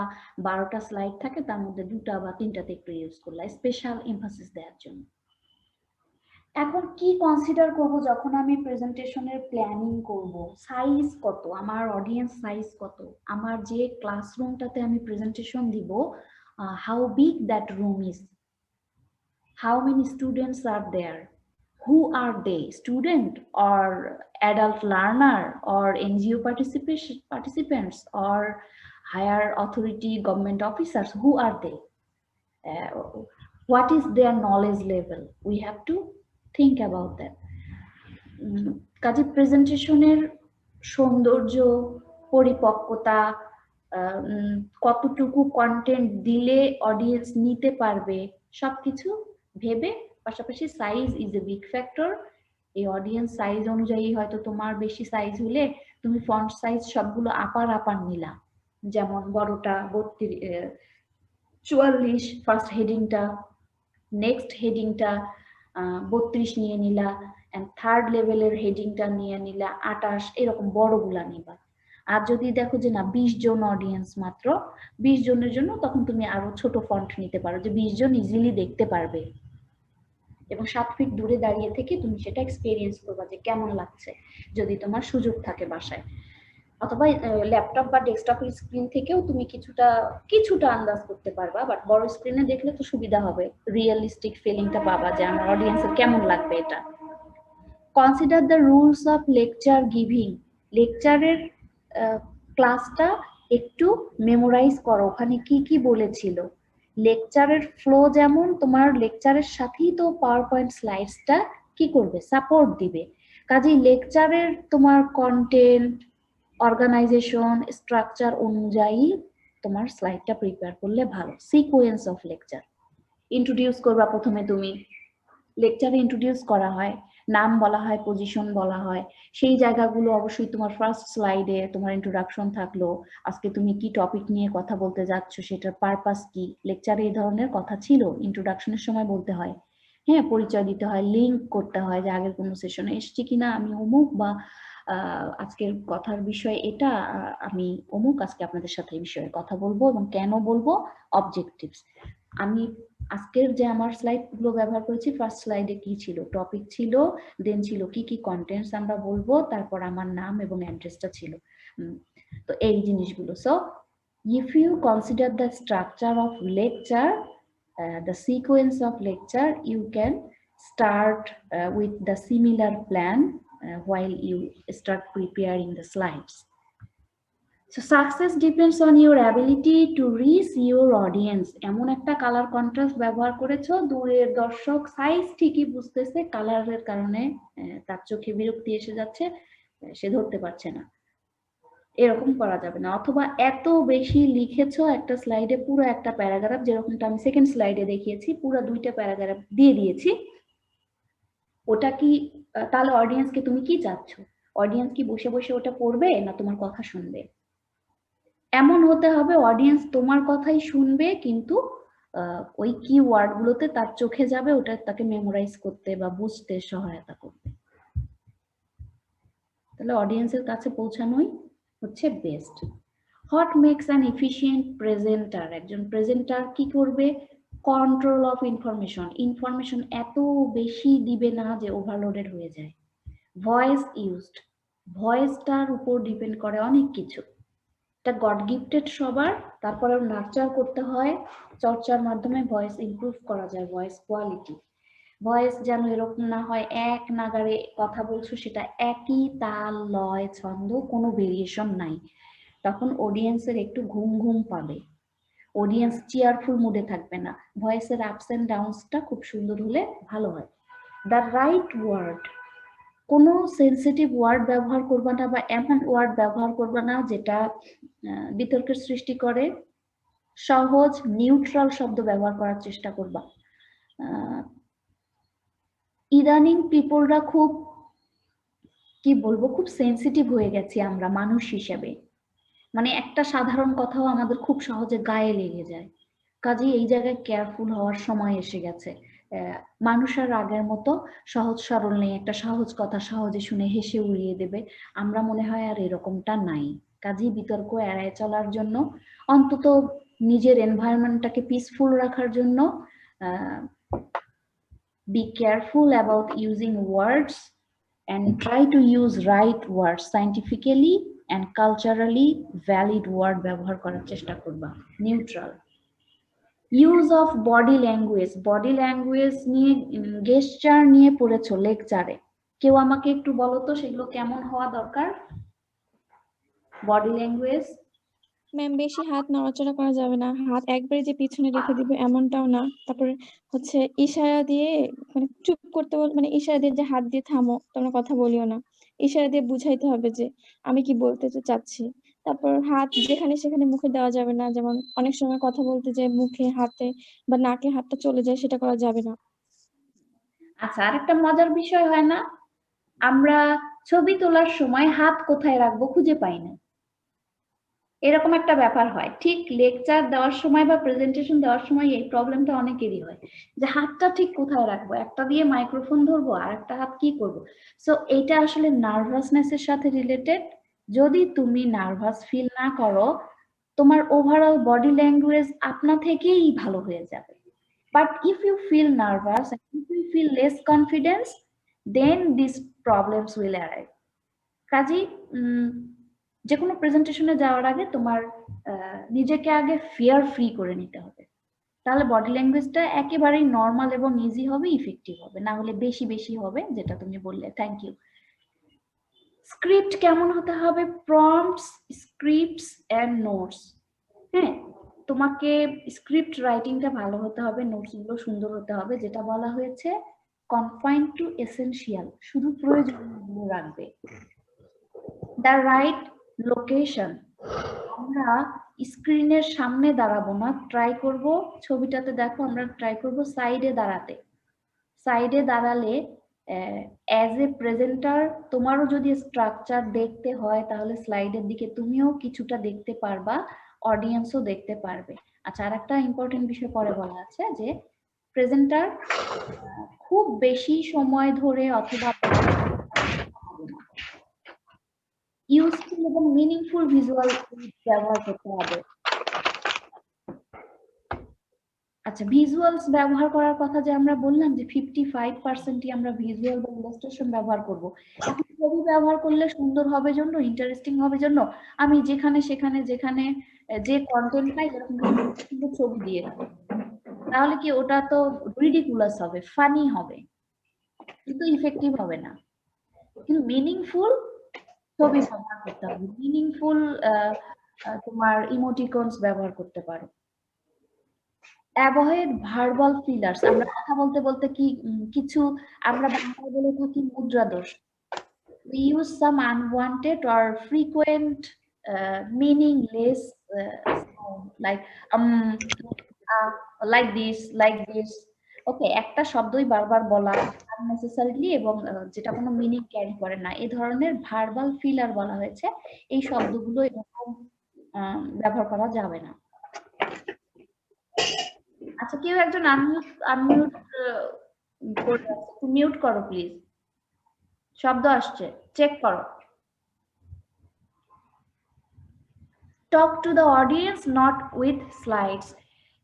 A: 12টা স্লাইড থাকে, তার মধ্যে 2টা বা 3টাতে একটু ইউজ করলাম স্পেশাল এমফাসিস দেওয়ার জন্য। এখন কি কনসিডার করব যখন আমি প্রেজেন্টেশনের প্ল্যানিং করব? সাইজ কত, আমার অডিয়েন্স সাইজ কত, আমার যে ক্লাসরুমটাতে আমি প্রেজেন্টেশন দিব, how big that room is, how many students are there, who are they, student or adult learner or NGO participants or higher authority government officers, who are they, what is their knowledge level, we have to think about that. কাজে প্রেজেন্টেশনের সৌন্দর্য, পরিপক্কতা, কতটুকু কন্টেন্ট দিলে অডিয়েন্স নিতে পারবে, সবকিছু ভেবে, পাশাপাশি size is a big factor. এই অডিয়েন্স সাইজ অনুযায়ী হয়তো তোমার বেশি সাইজ হলে তুমি ফন্ট সাইজ সবগুলো আপার নিলা, যেমন বড়টা 44 ফার্স্ট হেডিংটা, নেক্সট হেডিংটা 32 নিয়ে নিলা, এন্ড থার্ড লেভেলের হেডিংটা নিয়ে নিলা 28, এরকম বড়গুলা নিবা। আর যদি দেখো যে না 20 জন অডিয়েন্স মাত্র, 20 জনের জন্য তখন তুমি আরো ছোট ফন্ট নিতে পারো, যে 20 জন ইজিলি দেখতে পারবে, এবং 7 ফিট দূরে দাঁড়িয়ে থেকে তুমি সেটা এক্সপেরিয়েন্স করবা যে কেমন লাগছে, যদি তোমার সুযোগ থাকে বাসায়, অথবা ল্যাপটপ বা ডেস্কটপের স্ক্রিন থেকেও তুমি কিছুটা আন্দাজ করতে পারবা। বাট বড় স্ক্রিনে দেখলে তো সুবিধা হবে, রিয়েলিস্টিক ফিলিংটা পাবা যে আমার অডিয়েন্সের কেমন লাগবে এটা। Consider the rules of lecture giving, লেকচারের ক্লাসটা একটু মেমোরাইজ করো, ওখানে কি কি বলেছিল। লেকচারের ফ্লো যেমন, তোমার লেকচারের সাথেই তো পাওয়ার পয়েন্ট স্লাইডসটা কি করবে, সাপোর্ট দিবে। কাজেই লেকচারের তোমার কন্টেন্ট, অর্গানাইজেশন, স্ট্রাকচার অনুযায়ী তোমার স্লাইডটা প্রিপেয়ার করলে ভালো। সিকোয়েন্স অফ লেকচার ইন্ট্রোডিউস করবা প্রথমে তুমি, লেকচারে ইন্ট্রোডিউস করা হয়, নাম বলা হয়, পজিশন বলা হয়, সেই জায়গাগুলো অবশ্যই তোমার ফার্স্ট স্লাইডে তোমার ইন্ট্রোডাকশন থাকলো, আজকে তুমি কি টপিক নিয়ে কথা বলতে যাচ্ছ, সেটার পারপাস কি। লেকচারে এই ধরনের কথা ছিল, ইন্ট্রোডাকশনের সময় বলতে হয়, হ্যাঁ পরিচয় দিতে হয়, লিঙ্ক করতে হয় যে আগের কোনো সেশনে এসেছি কিনা, আমি অমুক, বা আজকের কথার বিষয় এটা, আমি অমুক, আজকে আপনাদের সাথে এই বিষয়ে কথা বলবো এবং কেন বলবো, অবজেক্টিভস। আমি আজকের যে আমার স্লাইড গুলো ব্যবহার করেছি, ফার্স্ট স্লাইডে কি ছিল, টপিক ছিল, দেন ছিল কি কি কন্টেন্টস আমরা বলবো, তারপর আমার নাম এবং অ্যাড্রেসটা ছিল। তো এই জিনিসগুলো। So if you consider the structure of lecture, the sequence of lecture, you can start with the similar plan while you start preparing the slides. So success depends on your ability to reach your audience. এমন একটা কালার কন্ট্রাস্ট ব্যবহার করেছো, দূরের দর্শক সাইজ ঠিকই বুঝতেছে, কালারের কারণে তার চোখে বিরক্তি এসে যাচ্ছে, সে ধরতে পারছে না। এরকম করা যাবে না। অথবা এত বেশি লিখেছো একটা স্লাইডে, পুরো একটা প্যারাগ্রাফ, যেরকমটা আমি সেকেন্ড স্লাইডে দেখিয়েছি, পুরো 2টা প্যারাগ্রাফ দিয়ে দিয়েছি। ওটা কি তাহলে অডিয়েন্সকে তুমি কি চাচ্ছ? অডিয়েন্স কি বসে বসে ওটা পড়বে না তোমার কথা শুনবে? এমন হতে হবে অডিয়েন্স তোমার কথাই শুনবে, কিন্তু ওই কিওয়ার্ড গুলোতে তার চোখে যাবে, ওটা তাকে মেমোরাইজ করতে বা বুঝতে সহায়তা করবে। তাহলে অডিয়েন্সের কাছে পৌঁছানোই হচ্ছে best. What makes an efficient presenter? একজন প্রেজেন্টার কি করবে? Control of information. ইনফরমেশন এত বেশি দিবে না যে ওভারলোডেড হয়ে যায়। ভয়েস ইউজড, ভয়েসটার উপর ডিপেন্ড করে অনেক কিছু। এটা গড গিফটেড সবার, তারপরেও নার্চার করতে হয়, চর্চার মাধ্যমে ভয়েস ইমপ্রুভ করা যায়, ভয়েস কোয়ালিটি। ভয়েস যেন এরকম না হয় এক নাগারে কথা বলছো, সেটা একই তাল লয় ছন্দ, কোনো ভেরিয়েশন নাই, তখন অডিয়েন্সের একটু ঘুম ঘুম পাবে, অডিয়েন্স চেয়ারফুল মুডে থাকবে না। ভয়েসের আপস এন্ড ডাউনসটা খুব সুন্দর হলে ভালো হয়। দ্য রাইট ওয়ার্ড, কোনো সেন্সিটিভ ওয়ার্ড ব্যবহার করবা না, বা এমন ওয়ার্ড ব্যবহার করবা না যেটা বিতর্কের সৃষ্টি করে। সহজ নিউট্রাল শব্দ ব্যবহার করার চেষ্টা করবা। ইদানিং পিপলরা খুব, কি বলবো, খুব সেন্সিটিভ হয়ে গেছি আমরা মানুষ হিসেবে, মানে একটা সাধারণ কথাও আমাদের খুব সহজে গায়ে লেগে যায়। কাজেই এই জায়গায় কেয়ারফুল হওয়ার সময় এসে গেছে। মানুষ আর আগের মতো সহজ সরল নেই, একটা সহজ কথা সহজে শুনে হেসে উড়িয়ে দেবে, আমরা মনে হয় আর এরকমটা নাই। কাজেই বিতর্ক এড়ায় চলার জন্য, অন্তত নিজের এনভায়রনমেন্টটাকে পিসফুল রাখার জন্য, be careful about using words and try to use right words, scientifically and culturally valid word ব্যবহার করার চেষ্টা করবা। Neutral. Use of body language, body language নিয়ে গেস্টার নিয়ে পড়েছো লেকচারে, কেউ আমাকে একটু বলো তো সেগুলো কেমন হওয়া দরকার? বডি ল্যাঙ্গুয়েজ
E: ম্যাম বেশি হাত নড়াচড়া করা যাবে না, হাত একবারে যে পিছনে রেখে দিবে এমনটাও না। তারপরে হচ্ছে ইশারা দিয়ে, মানে চুপ করতে মানে ইশারা দিয়ে যে হাত দিয়ে থামো, তোমরা কথা বলিও না, ইশারা দিয়ে বুঝাইতে হবে যে আমি কি বলতে চাচ্ছি। তারপর হাত যেখানে সেখানে মুখে দেওয়া যাবে না, যেমন অনেক সময় কথা বলতে যে মুখে হাতে বা নাকে হাতটা চলে যায়, সেটা করা যাবে না।
A: আচ্ছা, আরেকটা মজার বিষয় হয় না, আমরা ছবি তোলার সময় হাত কোথায় রাখবো খুঁজে পাই না, এরকম একটা ব্যাপার হয়। ঠিক লেকচার দেওয়ার সময় বা প্রেজেন্টেশন দেওয়ার সময় এই প্রবলেমটা অনেকেরই হয়, যে হাতটা ঠিক কোথায় রাখবো, একটা দিয়ে মাইক্রোফোন ধরবো আর একটা হাত কি করব। সো এইটা আসলে নার্ভাসনেসের সাথে রিলেটেড। যদি তুমি নার্ভাস ফিল না করো, তোমার ওভারঅল বডি ল্যাঙ্গুয়েজ আপনা থেকেই ভালো হয়ে যাবে। But if you feel nervous, if you feel less confidence, then this problems will arrive. কাজেই যে কোনো প্রেজেন্টেশনে যাওয়ার আগে তোমার নিজেকে আগে ফিয়ার ফ্রি করে নিতে হবে, তাহলে বডি ল্যাঙ্গুয়েজটা একেবারেই নর্মাল এবং ইজি হবে, ইফেক্টিভ হবে। না হলে বেশি বেশি হবে, যেটা তুমি বললে। Thank you. স্ক্রিপ্ট কেমন হতে হবে? Prompts, scripts and notes. হ্যাঁ, তোমাকে স্ক্রিপ্ট রাইটিংটা ভালো হতে হবে, নোটস গুলো সুন্দর হতে হবে, যেটা বলা হয়েছে কনফাইন টু এসেনশিয়াল, শুধু প্রয়োজনীয়গুলো রাখবে। দ্য রাইট লোকেশন, আমরা স্ক্রিনের সামনে দাঁড়াবো না, ট্রাই করব, ছবিটাতে দেখো আমরা ট্রাই করব সাইডে দাঁড়াতে। সাইডে দাঁড়ালে অ্যাজ এ প্রেজেন্টার তোমারও যদি স্ট্রাকচার দেখতে হয়, তাহলে স্লাইডের দিকে তুমিও কিছুটা দেখতে পারবা, অডিয়েন্সও দেখতে পারবে। আচ্ছা, আর একটা ইম্পর্টেন্ট বিষয় পরে বলা আছে, যে প্রেজেন্টার খুব বেশি সময় ধরে অথবা ইউজফুল এবং মিনিংফুল ভিজুয়াল ব্যবহার করতে হবে। আচ্ছা, ভিজুয়ালস ব্যবহার করার কথা যে আমরা বললাম যে 55%ই আমরা ভিজুয়াল বা ইলাস্ট্রেশন ব্যবহার করব। এখন ছবি ব্যবহার করলে সুন্দর হবে জন্য, ইন্টারেস্টিং হবে জন্য আমি যেখানে সেখানে যেখানে যে কন্টেন্ট পাই এরকম ছবি দিয়ে রাখবো, তাহলে কি ওটা তো রিডিকুলাস হবে, ফানি হবে। কিন্তু ইফেক্টিভ হবে না। কিন্তু মিনিংফুল ছবি ব্যবহার করতে হবে, মিনিংফুল তোমার ইমোটিকনস ব্যবহার করতে পারো। Avoid verbal fillers. আমরা কথা বলতে বলতে কিছু আমরা বাংলায় বলে থাকি মুদ্রা দোষ। We use some unwanted or frequent meaningless sound like like this. ওকে, একটা শব্দই বারবার বলা আননেসেসারিলি এবং যেটা কোনো মিনিং ক্যারি করে না, এই ধরনের ভার্বাল ফিলার বলা হয়েছে। এই শব্দগুলো এরকম ব্যবহার করা যাবে না। আচ্ছা, কেউ একজন আনমিউট করে আছে, মিউট করো প্লিজ, শব্দ আসছে, চেক করো। Talk to the audience, not with slides.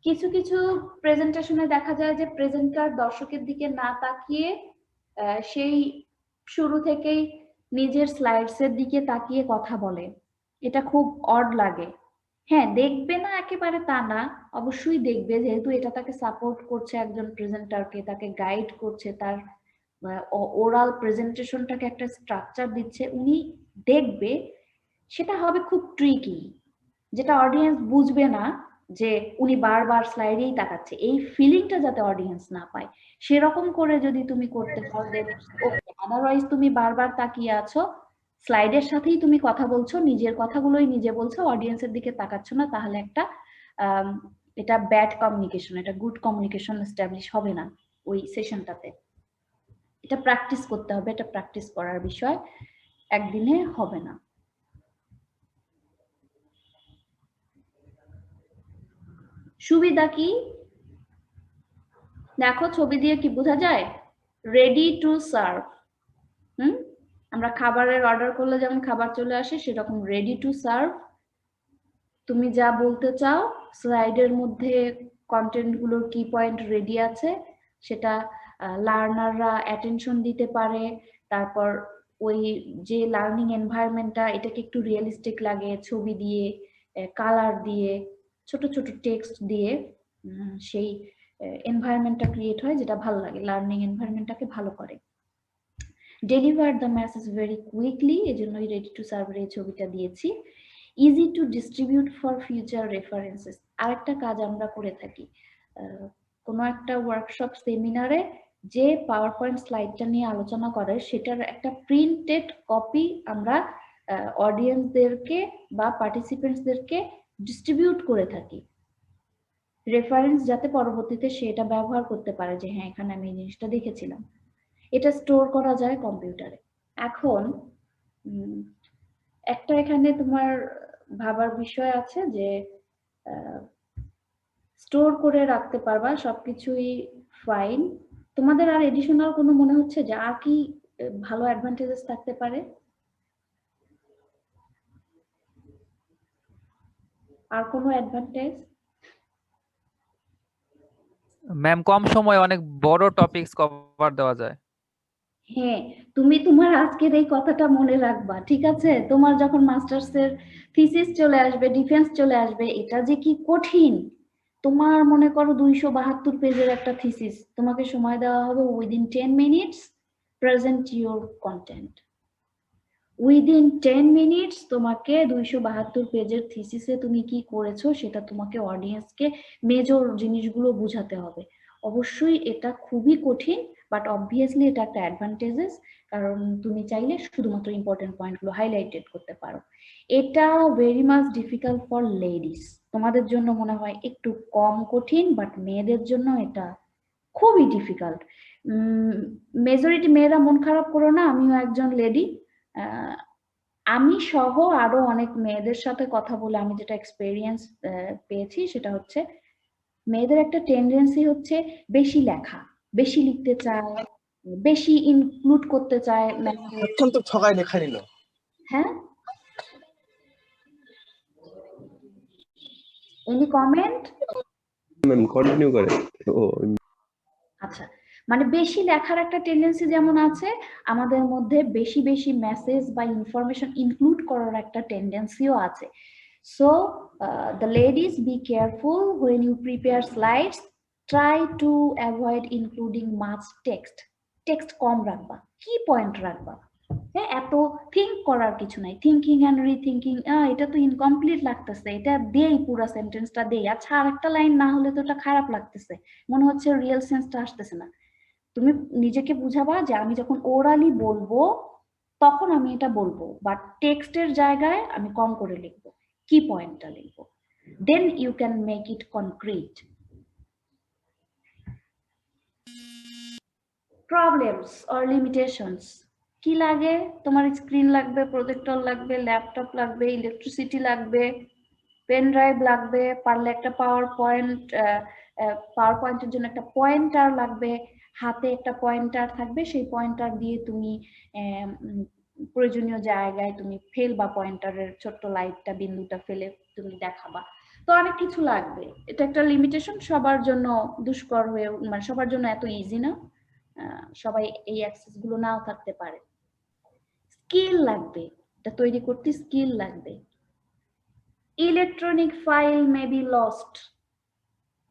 A: কিছু কিছু প্রেজেন্টেশনে দেখা যায় যে প্রেজেন্টার দর্শকের দিকে না তাকিয়ে সেই শুরু থেকেই নিজের স্লাইডস এর দিকে তাকিয়ে কথা বলে, এটা খুব অড লাগে। হ্যাঁ, দেখবে না একেবারে তা না, অবশ্যই দেখবে, যেহেতু এটা তাকে সাপোর্ট করছে, একজন প্রেজেন্টারকে তাকে গাইড করছে, তার ওরাল প্রেজেন্টেশনটাকে একটা স্ট্রাকচার দিচ্ছে, উনি দেখবে। সেটা হবে খুব ট্রিকি, যেটা অডিয়েন্স বুঝবে না যে উনি বারবার স্লাইডেই তাকাচ্ছে, এই ফিলিংটা যাতে অডিয়েন্স না পায় সেরকম করে যদি তুমি করতে পারো দেন ওকে। আদারওয়াইজ তুমি বারবার তাকিয়ে আছো, স্লাইডের সাথেই তুমি কথা বলছো, নিজের কথাগুলোই নিজে বলছো, অডিয়েন্সের দিকে তাকাচ্ছ না, তাহলে একটা এটা ব্যাড কমিউনিকেশন, এটা গুড কমিউনিকেশন এস্টাবলিশ হবে না ওই সেশনটাতে। এটা প্র্যাকটিস করতে হবে, এটা প্র্যাকটিস করার বিষয়, একদিনে হবে না। সুবিধা কি দেখো, ছবি দিয়ে কি বোঝা যায়? Ready to serve. আমরা খাবারের অর্ডার করলে যেমন খাবার চলে আসে, সেরকম রেডি টু সার্ভ। তুমি যা বলতে চাও স্লাইডের মধ্যে কন্টেন্ট গুলোর কি পয়েন্ট রেডি আছে, সেটা লার্নাররা অ্যাটেনশন দিতে পারে। তারপর ওই যে লার্নিং এনভায়রনমেন্টটা, এটাকে একটু রিয়েলিস্টিক লাগে, ছবি দিয়ে, কালার দিয়ে, ছোট ছোট টেক্সট দিয়ে সেই এনভায়রনমেন্টটা ক্রিয়েট হয়, যেটা ভালো লাগে, লার্নিং এনভায়রনমেন্টটাকে ভালো করে। Deliver the message very quickly, এই জন্যই রেডি টু সার্ভের এই ছবিটা দিয়েছি। Easy to distribute for future references. আরেকটা কাজ আমরা করে থাকি, কোনো একটা ওয়ার্কশপ সেমিনারে যে পাওয়ার পয়েন্ট স্লাইডটা নিয়ে আলোচনা করে, সেটার একটা প্রিন্টেড কপি আমরা অডিয়েন্সদেরকে বা পার্টিসিপেন্টসদেরকে ডিস্ট্রিবিউট করে থাকি, রেফারেন্স যাতে পরবর্তীতে সেটা ব্যবহার করতে পারে, যে হ্যাঁ এখানে আমি এই জিনিসটা দেখেছিলাম। এটা স্টোর করা যায় কম্পিউটারে। এখন একটা এখানে তোমার ভাবার বিষয় আছে যে স্টোর করে রাখতে পারবা, সবকিছুই ফাইন। তোমাদের আর এডিশনাল কোনো মনে হচ্ছে যে আর কি ভালো অ্যাডভান্টেজেস থাকতে পারে? আর কোনো অ্যাডভান্টেজ?
F: ম্যাম, কম সময়ে অনেক বড় টপিকস কভার দেওয়া যায়।
A: হ্যাঁ, তুমি তোমার আজকের এই কথাটা মনে রাখবা, ঠিক আছে? তোমার যখন মাস্টার্স এর থিসিস চলে আসবে, ডিফেন্স চলে আসবে, এটা যে কি কঠিন। তোমার মনে করো 272 পেজের একটা থিসিস, তোমাকে সময় দেওয়া হবে within 10 minutes present your content. Within 10 minutes তোমাকে 272 পেজের থিসিসে তুমি কি করেছো সেটা তোমাকে অডিয়েন্সকে মেজর জিনিসগুলো বুঝাতে হবে। অবশ্যই এটা খুবই কঠিন, বাট অবভিয়াসলি এটা একটা অ্যাডভান্টেজেস, কারণ তুমি চাইলে শুধুমাত্র ইম্পর্টেন্ট পয়েন্টগুলো হাইলাইটেড করতে পারো। এটা very much difficult for ladies. তোমাদের জন্য মনে হয় একটু কম কঠিন, বাট মেয়েদের জন্য এটা খুবই ডিফিকাল্ট। মেজরিটি মেয়েরা মন খারাপ করো না, আমিও একজন লেডি। আমি সহ আরো অনেক মেয়েদের সাথে কথা বলে আমি যেটা এক্সপেরিয়েন্স পেয়েছি, সেটা হচ্ছে মেয়েদের একটা টেন্ডেন্সি হচ্ছে বেশি লেখা, বেশি লিখতে চায়, বেশি ইনক্লুড করতে চায় মেসেজ।
B: অত্যন্ত ঠকায় লেখা নিল।
A: হ্যাঁ, এনি কমেন্ট?
D: ম্যাম কন্টিনিউ করে। ও
A: আচ্ছা, মানে বেশি লেখার একটা টেন্ডেন্সি যেমন আছে, আমাদের মধ্যে বেশি বেশি মেসেজ বা ইনফরমেশন ইনক্লুড করার একটা টেন্ডেন্সিও আছে। So the ladies, be careful when you prepare slides. Try to avoid including much text. Text কম রাখবা, কি পয়েন্ট রাখবা। হ্যাঁ, এত থিঙ্ক করার কিছু নাই, থিঙ্কিং অ্যান্ড রিথিঙ্কিং, এটা তো ইনকমপ্লিট লাগতেছে, এটা দেই পুরো সেন্টেন্সটা দেই, আচ্ছা আর একটা লাইন না হলে তো এটা খারাপ লাগতেছে, মনে হচ্ছে রিয়েল সেন্সটা আসতেছে না। তুমি নিজেকে বুঝাবা যে আমি যখন ওরালি বলবো তখন আমি এটা বলবো, বাট টেক্সটের জায়গায় আমি কম করে লিখবো, কি পয়েন্টটা লিখবো, then you can make it concrete. Problems or limitations, কি লাগে তোমার? স্ক্রিন লাগবে, প্রজেক্টর লাগবে, ল্যাপটপ লাগবে, ইলেকট্রিসিটি লাগবে, পেন ড্রাইভ লাগবে, পারলে একটা পাওয়ার পয়েন্টের জন্য একটা পয়েন্টার লাগবে, হাতে একটা পয়েন্টার থাকবে, সেই পয়েন্টার দিয়ে তুমি প্রয়োজনীয় জায়গায় তুমি ফেলবা, পয়েন্টারের ছোট্ট লাইটটা বিন্দুটা ফেলে তুমি দেখাবা, তো অনেক কিছু লাগবে। এটা একটা লিমিটেশন, সবার জন্য দুষ্কর হয়ে, মানে সবার জন্য এত ইজি না, সবাই এই অ্যাক্সেস গুলো নাও থাকতে পারে। স্কিল লাগবে, এটা তৈরি করতে স্কিল লাগবে। Electronic file may be lost,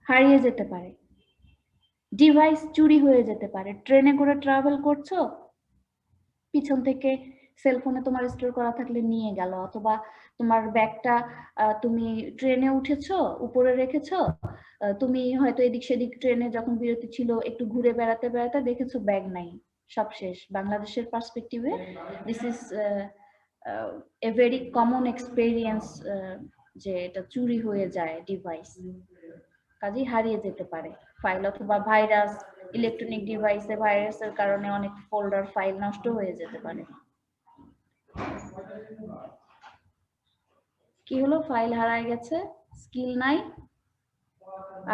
A: হারিয়ে যেতে পারে, ডিভাইস চুরি হয়ে যেতে পারে, ট্রেনে করে ট্রাভেল করছো, পিছন থেকে সেলফোনে তোমার স্টোর করা থাকলে নিয়ে গেল, অথবা তোমার ব্যাগটা তুমি ট্রেনে উঠেছো, উপরে রেখেছো, তুমি হয়তো এদিক সেদিক ট্রেনে যখন বিরতি ছিল একটু ঘুরে বেড়াতে বেড়াতে দেখেছো ব্যাগ নাই, সব শেষ। বাংলাদেশের পার্সপেক্টিভে this is a very common experience, যে এটা চুরি হয়ে যায় ডিভাইস, কাজেই হারিয়ে যেতে পারে ফাইল, অথবা ভাইরাস, ইলেকট্রনিক ডিভাইসে ভাইরাসের কারণে অনেক ফোল্ডার ফাইল নষ্ট হয়ে যেতে পারে। কি হলো? ফাইল হারায় গেছে, স্কিল নাই।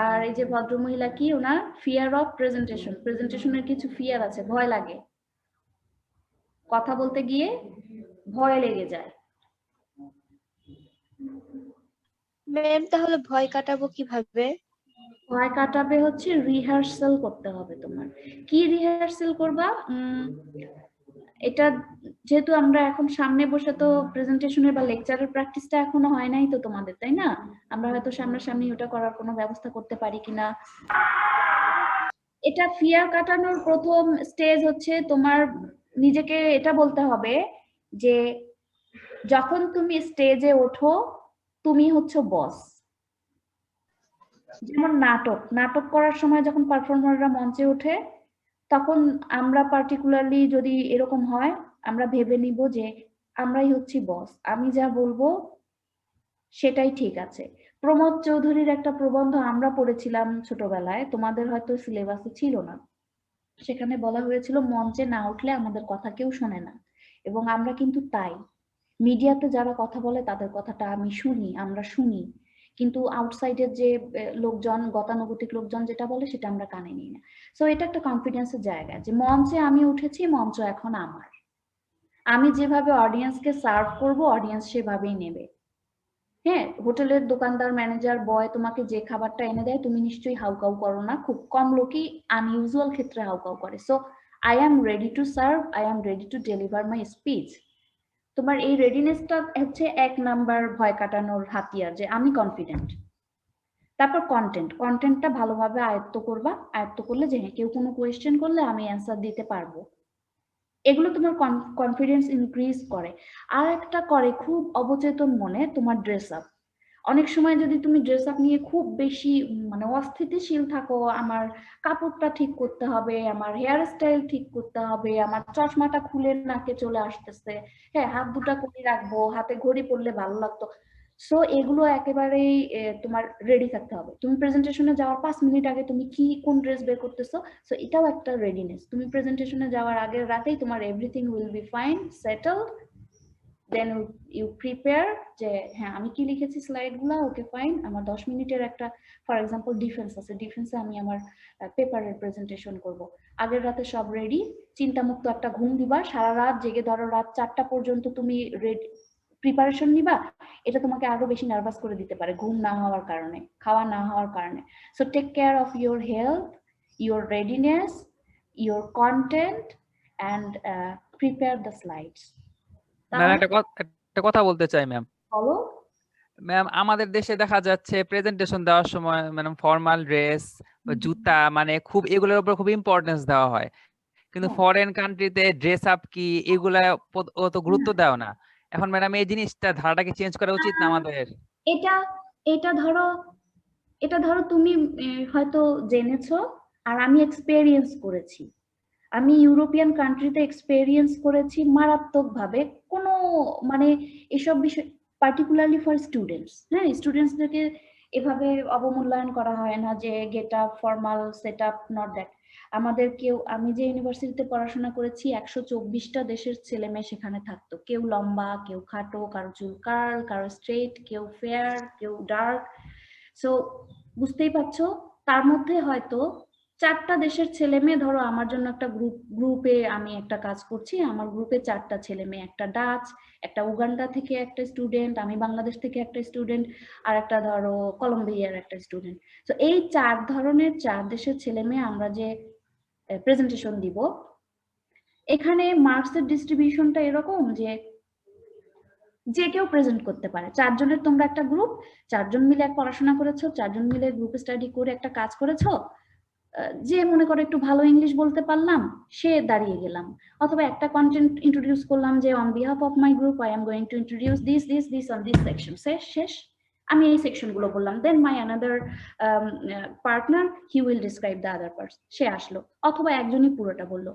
A: আর এই যে ভদ্রমহিলা, কি ওনার ফিয়ার অফ প্রেজেন্টেশন, প্রেজেন্টেশনের কিছু ফিয়ার আছে, ভয় লাগে, কথা বলতে গিয়ে ভয় লেগে যায়।
G: ম্যাম তাহলে ভয় কাটাবো কিভাবে?
A: ভয় কাটাবে হচ্ছে রিহার্সাল করতে হবে তোমার। কি রিহার্সাল করবা? এটা যেহেতু আমরা এখন সামনে বসে তো প্রেজেন্টেশনের বা লেকচারের প্র্যাকটিসটা এখনো হয় নাই তো তোমাদের, তাই না? আমরা হয়তো সামনাসামনি ওটা করার কোনো ব্যবস্থা করতে পারি কিনা। এটা ফিয়ার কাটানোর প্রথম স্টেজ হচ্ছে তোমার নিজেকে এটা বলতে হবে যে যখন তুমি স্টেজে ওঠো তুমি হচ্ছে বস। যেমন নাটক করার সময় যখন পারফর্মাররা মঞ্চে ওঠে তখন আমরা পার্টিকুলারলি যদি এরকম হয় আমরা ভেবে নিব যে আমরাই হচ্ছি বস, আমি যা বলবো সেটাই ঠিক আছে। প্রমোদ চৌধুরীর একটা প্রবন্ধ আমরা পড়েছিলাম ছোটবেলায়, তোমাদের হয়তো সিলেবাসে ছিল না। সেখানে বলা হয়েছিল মঞ্চে না উঠলে আমাদের কথা কেউ শোনে না, এবং আমরা কিন্তু তাই। মিডিয়াতে যারা কথা বলে তাদের কথাটা আমি শুনি, আমরা শুনি, কিন্তু আউটসাইডের যে লোকজন, গতানুগতিক লোকজন যেটা বলে সেটা আমরা কানে নিই না। সো এটা একটা কনফিডেন্সের জায়গা যে মঞ্চে আমি উঠেছি, মঞ্চ এখন আমার, আমি যেভাবে অডিয়েন্সকে সার্ভ করব অডিয়েন্স সেভাবেই নেবে। হ্যাঁ, হোটেলের দোকানদার, ম্যানেজার, বয় তোমাকে যে খাবারটা এনে দেয় তুমি নিশ্চয়ই হাউকাউ করো না, খুব কম লোকই আনইউজুয়াল ক্ষেত্রে হাউকাউ করে। So I am ready to serve, I am ready to deliver my speech. তোমার এই রেডিনেসটা হচ্ছে 1 নাম্বার ভয় কাটানোর হাতিয়ার, যে আমি কনফিডেন্ট। তারপর কন্টেন্টটা ভালোভাবে আয়ত্ত করবা, আয়ত্ত করলে যে হ্যাঁ কেউ কোনো কোয়েশ্চেন করলে আমি অ্যান্সার দিতে পারবো, এগুলো তোমার কনফিডেন্স ইনক্রিজ করে। আর একটা করে খুব অবচেতন মনে তোমার ড্রেস আপ। অনেক সময় যদি তুমি ড্রেস আপ নিয়ে খুব বেশি মানে অস্থিতিশীল থাকো, আমার কাপড়টা ঠিক করতে হবে, আমার হেয়ার স্টাইল ঠিক করতে হবে, আমার চশমাটা খুলে নাকে চলে আসতেছে, হ্যাঁ হাত দুটা করে রাখবো, হাতে ঘড়ি পরলে ভালো লাগতো, সো এগুলো একেবারেই তোমার রেডি থাকতে হবে। তুমি প্রেজেন্টেশনে যাওয়ার 5 মিনিট আগে তুমি কি কোন ড্রেস বের করতেছো, সো এটাও একটা রেডিনেস। তুমি প্রেজেন্টেশনে যাওয়ার আগের রাতেই তোমার everything will be fine, settled, then you prepare যে হ্যাঁ আমি কি লিখেছি স্লাইডগুলো, ওকে ফাইন, আমার 10 মিনিটের একটা ফর এক্সাম্পল ডিফেন্স আছে, ডিফেন্সে আমি আমার পেপারের প্রেজেন্টেশন করব, আগের রাতে সব রেডি, চিন্তামুক্ত একটা ঘুম দিবা, সারা রাত জেগে ধরো রাত 4টা পর্যন্ত তুমি প্রিপারেশন নিবা, এটা তোমাকে আরো বেশি নার্ভাস করে দিতে পারে ঘুম না হওয়ার কারণে, খাওয়া না হওয়ার কারণে। So take care of your health, your readiness, your content and prepare the slides.
F: Ma'am একটা কথা বলতে চাই ম্যাম।
A: বলো।
F: ম্যাম আমাদের দেশে দেখা যাচ্ছে প্রেজেন্টেশন দেওয়ার সময় ফর্মাল ড্রেস, জুতা, মানে খুব এগুলোর উপর খুব ইম্পর্টেন্স দেওয়া হয়, কিন্তু
A: হ্যাঁ।
F: ফরেন কান্ট্রিতে ড্রেস আপ কি এগুলা অত গুরুত্ব দাও না। এখন ম্যাডাম এই জিনিসটা ধারাটাকে চেঞ্জ করা উচিত না আমাদের?
A: এটা এটা ধরো তুমি হয়তো জেনেছো, আর আমি এক্সপেরিয়েন্স করেছি। আমি ইউরোপিয়ান কান্ট্রিতে এক্সপেরিয়েন্স করেছি মারাত্মকভাবে। কোনো মানে এসব বিষয় পার্টিকুলারলি ফর স্টুডেন্টস, হ্যাঁ, স্টুডেন্টসদেরকে এভাবে অবমূল্যায়ন করা হয় না যে get up, formal set up, not that. আমি যে ইউনিভার্সিটিতে পড়াশোনা করেছি 124টা দেশের ছেলে মেয়ে সেখানে থাকতো। কেউ লম্বা, কেউ খাটো, কারো চুল কার্ল, কারো স্ট্রেট, কেউ ফেয়ার, কেউ ডার্ক। সো বুঝতেই পারছো, তার মধ্যে হয়তো 4টা দেশের ছেলে মেয়ে, ধরো আমার জন্য একটা গ্রুপে আমি একটা কাজ করছি, আমার গ্রুপে 4টা ছেলে মেয়ে, একটা ডাচ, একটা উগান্ডা থেকে একটা স্টুডেন্ট, আমি বাংলাদেশ থেকে একটা স্টুডেন্ট, আর একটা ধরো কলম্বিয়ার একটা স্টুডেন্ট। তো এই 4 দেশের ছেলে মেয়ে আমরা যে প্রেজেন্টেশন দিব, এখানে মার্কসের ডিস্ট্রিবিউশনটা এরকম যে কেউ প্রেজেন্ট করতে পারে। 4 জনের তোমরা একটা গ্রুপ, 4 জন মিলে এক পড়াশোনা করেছো, 4 জন মিলে গ্রুপ স্টাডি করে একটা কাজ করেছো। যে মনে করে একটু ভালো ইংলিশ বলতে পারলাম সে দাঁড়িয়ে গেলাম, অথবা একটা কন্টেন্ট ইন্ট্রোডিউস করলাম যে on behalf of my group I am going to introduce this on this section. শেষ, আমি এই সেকশন গুলো বললাম, then my another partner he will describe the other parts. সে আসলো, অথবা একজনই পুরোটা বললো।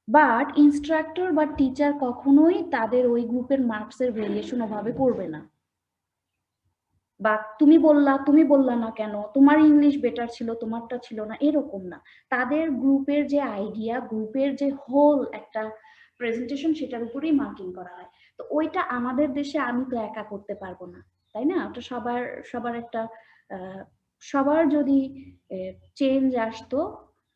A: বাট ইনস্ট্রাক্টর বা টিচার কখনোই তাদের ওই গ্রুপের মার্কসের ভেরিয়েশন ওভাবে করবে না। বা তুমি বললা না কেন, তোমার ইংলিশ বেটার ছিল, তোমারটা ছিল না, এরকম না। তাদের গ্রুপের যে আইডিয়া, গ্রুপের যে হোল একটা প্রেজেন্টেশন, সেটার উপরেই মার্কিং করা হয়। তো ওইটা আমাদের দেশে আমি তো একা করতে পারবো না, তাই না? ওটা সবার একটা সবার যদি চেঞ্জ আসতো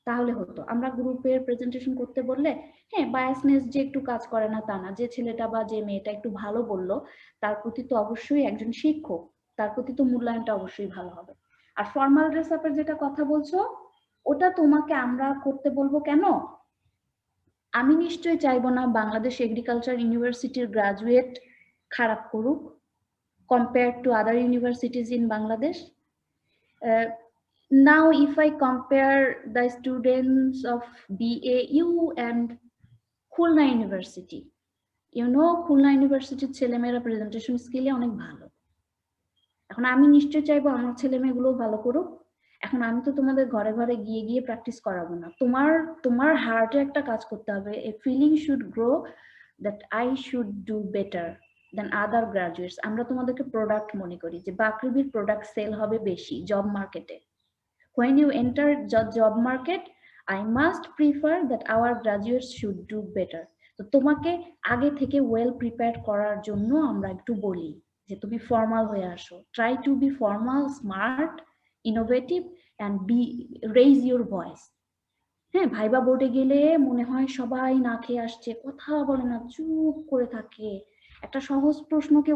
A: তাহলে হতো। আমরা গ্রুপের প্রেজেন্টেশন করতে বললে, হ্যাঁ, বায়াসনেস যে একটু কাজ করে না তা না, যে ছেলেটা বা যে মেয়েটা একটু ভালো বললো তার প্রতি তো অবশ্যই একজন শিক্ষক, তার প্রতি তো মূল্যায়নটা অবশ্যই ভালো হবে। আর ফর্মাল ড্রেস আপের যেটা কথা বলছো, ওটা তোমাকে আমরা করতে বলবো কেন? আমি নিশ্চয়ই চাইবো না বাংলাদেশ এগ্রিকালচার ইউনিভার্সিটির গ্রাজুয়েট খারাপ করুক compare to other universities in Bangladesh. Now if I compare the students of BAU and Khulna university, Khulna ইউনিভার্সিটির ছেলেমেয়েরা প্রেজেন্টেশন স্কিলে অনেক ভালো। এখন আমি নিশ্চয়ই চাইবো আমার ছেলে মেয়েগুলো ভালো করুক। এখন আমি তো তোমাদের ঘরে ঘরে গিয়ে প্র্যাকটিস করাবো না। তোমার হার্টে একটা কাজ করতে হবে, a feeling should grow that I should do better than other graduates. আমরা তোমাদেরকে প্রোডাক্ট মনে করি যে বাকৃবির প্রোডাক্ট সেল হবে বেশি জব মার্কেটে। When you enter job market, I must prefer that our graduates should do better. তো তোমাকে আগে থেকে ওয়েল প্রিপেয়ার করার জন্য আমরা একটু বলি যে তুমি ফর্মাল হয়ে আসো, try to be formal, smart, innovative and raise your voice. হ্যাঁ, ভাইবা বোর্ডে গেলে মনে হয় সবাই না খেয়ে আসছে, কথা বলে না, চুপ করে থাকে। একটা সহজ প্রশ্নকে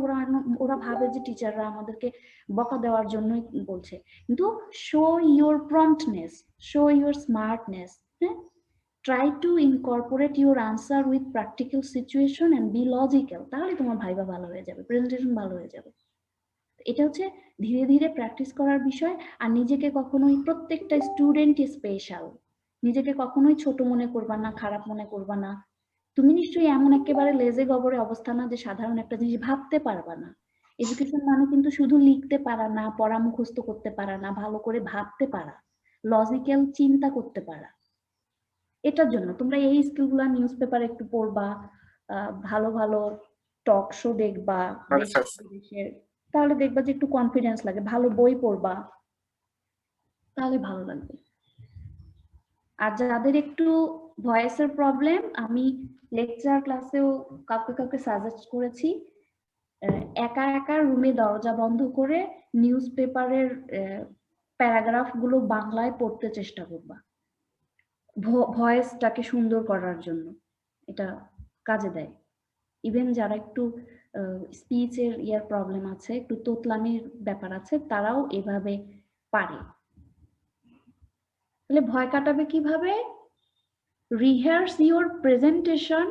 A: ওরা ভাবে যে টিচাররা আমাদেরকে বকা দেওয়ার জন্যই বলছে, কিন্তু show your promptness, show your smartness. হ্যাঁ, try to incorporate your answer with practical situation and be logical, তাহলে তোমার ভাইবা ভালো হয়ে যাবে, প্রেজেন্টেশন ভালো হয়ে যাবে। এটা হচ্ছে ধীরে ধীরে প্র্যাকটিস করার বিষয়। আর নিজেকে কখনোই, প্রত্যেকটা স্টুডেন্ট স্পেশাল, নিজেকে কখনোই ছোট মনে করবা না, খারাপ মনে করবা না। তুমি নিশ্চয়ই এমন একেবারে লেজে গবরে অবস্থা না যে সাধারণ একটা জিনিস ভাবতে পারবা না। এডুকেশন মানে কিন্তু শুধু লিখতে পারা না, পড়া মুখস্থ করতে পারা না, ভালো করে ভাবতে পারা, লজিক্যাল চিন্তা করতে পারা। এটার জন্য তোমরা এই স্কিলগুলো নিউজ পেপারে একটু পড়বা, ভালো ভালো টক শো দেখবা দেশের, তাহলে দেখবা যে একটু কনফিডেন্স লাগে। ভালো বই পড়বা, তাহলে ভালো লাগবে। আর যাদের একটু ভয়েসের প্রবলেম, আমি লেকচার ক্লাসেও কাউকে সাজেস্ট করেছি, একা একা রুমে দরজা বন্ধ করে নিউজ পেপারের প্যারাগ্রাফ গুলো বাংলায় পড়তে চেষ্টা করবা, ভয়েসটাকে সুন্দর করার জন্য। এটা কাজে দেয়। ইভেন যারা একটু স্পিচের প্রবলেম আছে, একটু তোতলামির ব্যাপার আছে, তারাও এভাবে পারে। তাহলে ভয় কাটাবে কিভাবে? Rehearse your presentation,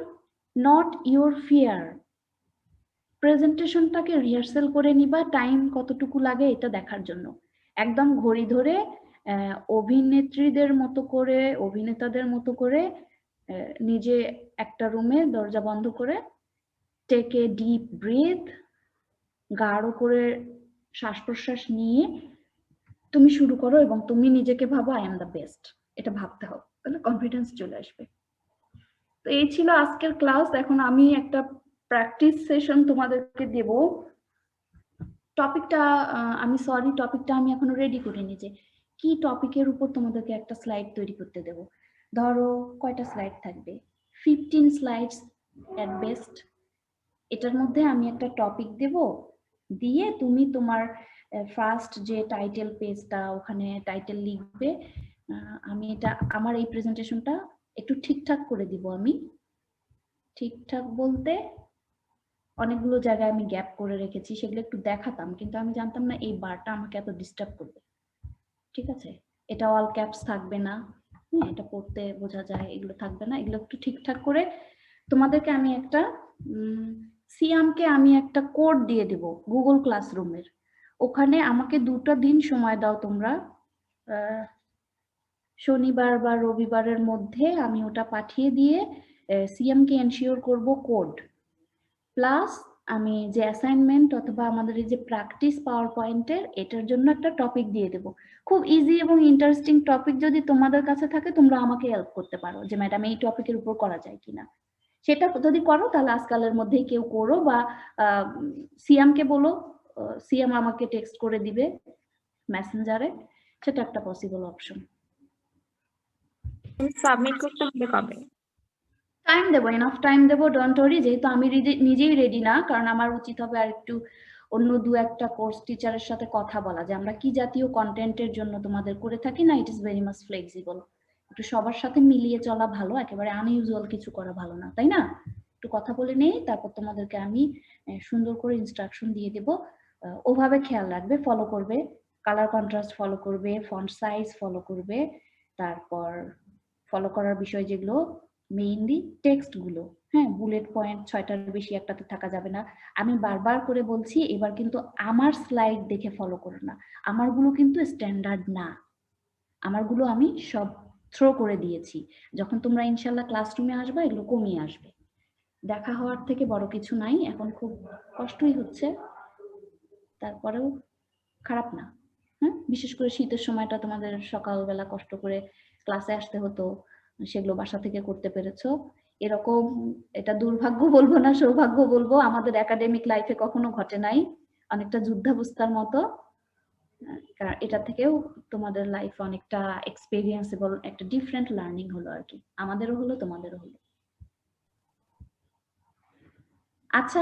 A: not your fear. প্রেজেন্টেশনটাকে রিহার্সাল করে নিবা, টাইম কতটুকু লাগে এটা দেখার জন্য। একদম ঘড়ি ধরে অভিনেত্রীদের মতো করে, অভিনেতাদের মতো করে নিজে একটা রুমে দরজা বন্ধ করে টেক এ ডিপ ব্রিথ, গাঢ় করে শ্বাস প্রশ্বাস নিয়ে তুমি শুরু করো এবং তুমি নিজেকে ভাবো আই এম দ্য বেস্ট, এটা ভাবতে হবে, তাহলে কনফিডেন্স চলে আসবে। তো এই ছিল আজকের ক্লাস। এখন আমি একটা প্র্যাকটিস সেশন তোমাদেরকে দেব। টপিকটা আমি টপিকটা আমি এখনো রেডি করিনি যে কি টপিকের উপর তোমাদেরকে একটা স্লাইড তৈরি করতে দেব। ধরো কয়টা স্লাইড থাকবে, 15 স্লাইডস এট বেস্ট। এটার মধ্যে আমি একটা টপিক দেব, দিয়ে তুমি তোমার ফার্স্ট যে টাইটেল পেজটা, ওখানে টাইটেল লিখবে। আমি এটা আমার এই প্রেজেন্টেশনটা একটু ঠিকঠাক করে দিব। আমি ঠিকঠাক বলতে অনেকগুলো জায়গায় আমি গ্যাপ করে রেখেছি, সেগুলো একটু দেখাতাম, কিন্তু আমি জানতাম না এই বারটা আমাকে এত ডিস্টার্ব করবে। ঠিক আছে, এটা অল ক্যাপস থাকবে না, এটা পড়তে বোঝা যায়, এগুলো থাকবে না, এগুলো একটু ঠিকঠাক করে তোমাদেরকে আমি একটা সিয়ামকে আমি একটা কোড দিয়ে দিব গুগল ক্লাসরুমের। ওখানে আমাকে 2টা দিন সময় দাও তোমরা, শনিবার বা রবিবারের মধ্যে আমি ওটা পাঠিয়ে দিয়ে সিএমকে এনশিওর করব কোড, প্লাস আমি যে অ্যাসাইনমেন্ট অথবা আমাদের এই যে প্র্যাকটিস পাওয়ার পয়েন্টের, এটার জন্য একটা টপিক দিয়ে দেব। খুব ইজি এবং ইন্টারেস্টিং টপিক যদি তোমাদের কাছে থাকে তোমরা আমাকে হেল্প করতে পারো যে ম্যাডাম এই টপিকের উপর করা যায় কিনা। সেটা যদি করো তাহলে আজকালের মধ্যেই কেউ করো, বা সিএমকে বলো, সিএম আমাকে টেক্সট করে দিবে মেসেঞ্জারে, সেটা একটা পসিবল অপশন।
H: সাবমিট করতে হবে কবে?
A: টাইম দেবো, এনাফ টাইম দেবো, ডোন্ট ওয়ারি। যেহেতু আমি নিজেই রেডি না, কারণ আমার উচিত হবে আর একটু অন্য 2-1টা কোর্স টিচারের সাথে কথা বলা যে আমরা কি জাতীয় কন্টেন্টের জন্য তোমাদের করে থাকি না। It is very much flexible, একটু সবার সাথে মিলিয়ে চলা ভালো, একেবারে আনইউজুয়াল কিছু করা ভালো না, তাই না? একটু কথা বলে নেই, তারপর তোমাদেরকে আমি সুন্দর করে ইনস্ট্রাকশন দিয়ে দেব। ওভাবে খেয়াল রাখবে, ফলো করবে, কালার কন্ট্রাস্ট ফলো করবে, ফন্ট সাইজ ফলো করবে, তারপর ফলো করার বিষয় যেগুলো মেইনলি টেক্সট গুলো, হ্যাঁ, বুলেট পয়েন্ট 6টার বেশি একটাতে থাকা যাবে না। আমি বারবার করে বলছি, এবার কিন্তু আমার স্লাইড দেখে ফলো করো না, আমারগুলো কিন্তু স্ট্যান্ডার্ড না, আমারগুলো আমি সব থ্রো করে দিয়েছি। যখন তোমরা ইনশাল্লাহ ক্লাসরুমে আসবে এগুলো কমিয়ে আসবে। দেখা হওয়ার থেকে বড় কিছু নাই, এখন খুব কষ্টই হচ্ছে, তারপরেও খারাপ না। হ্যাঁ, বিশেষ করে শীতের সময়টা তোমাদের সকালবেলা কষ্ট করে ক্লাসে আসতে হতো, সেগুলো বাসা থেকে করতে পেরেছো। এরকম, এটা দুর্ভাগ্য বলবো না সৌভাগ্য বলবো, আমাদের একাডেমিক লাইফে কখনো ঘটে নাই, অনেকটা যুদ্ধাবস্থার মতো। এটা থেকেও তোমাদের লাইফ অনেকটা এক্সপেরিয়েন্সেবল, একটা ডিফারেন্ট লার্নিং হলো আর কি, আমাদেরও হলো তোমাদেরও হলো। আচ্ছা,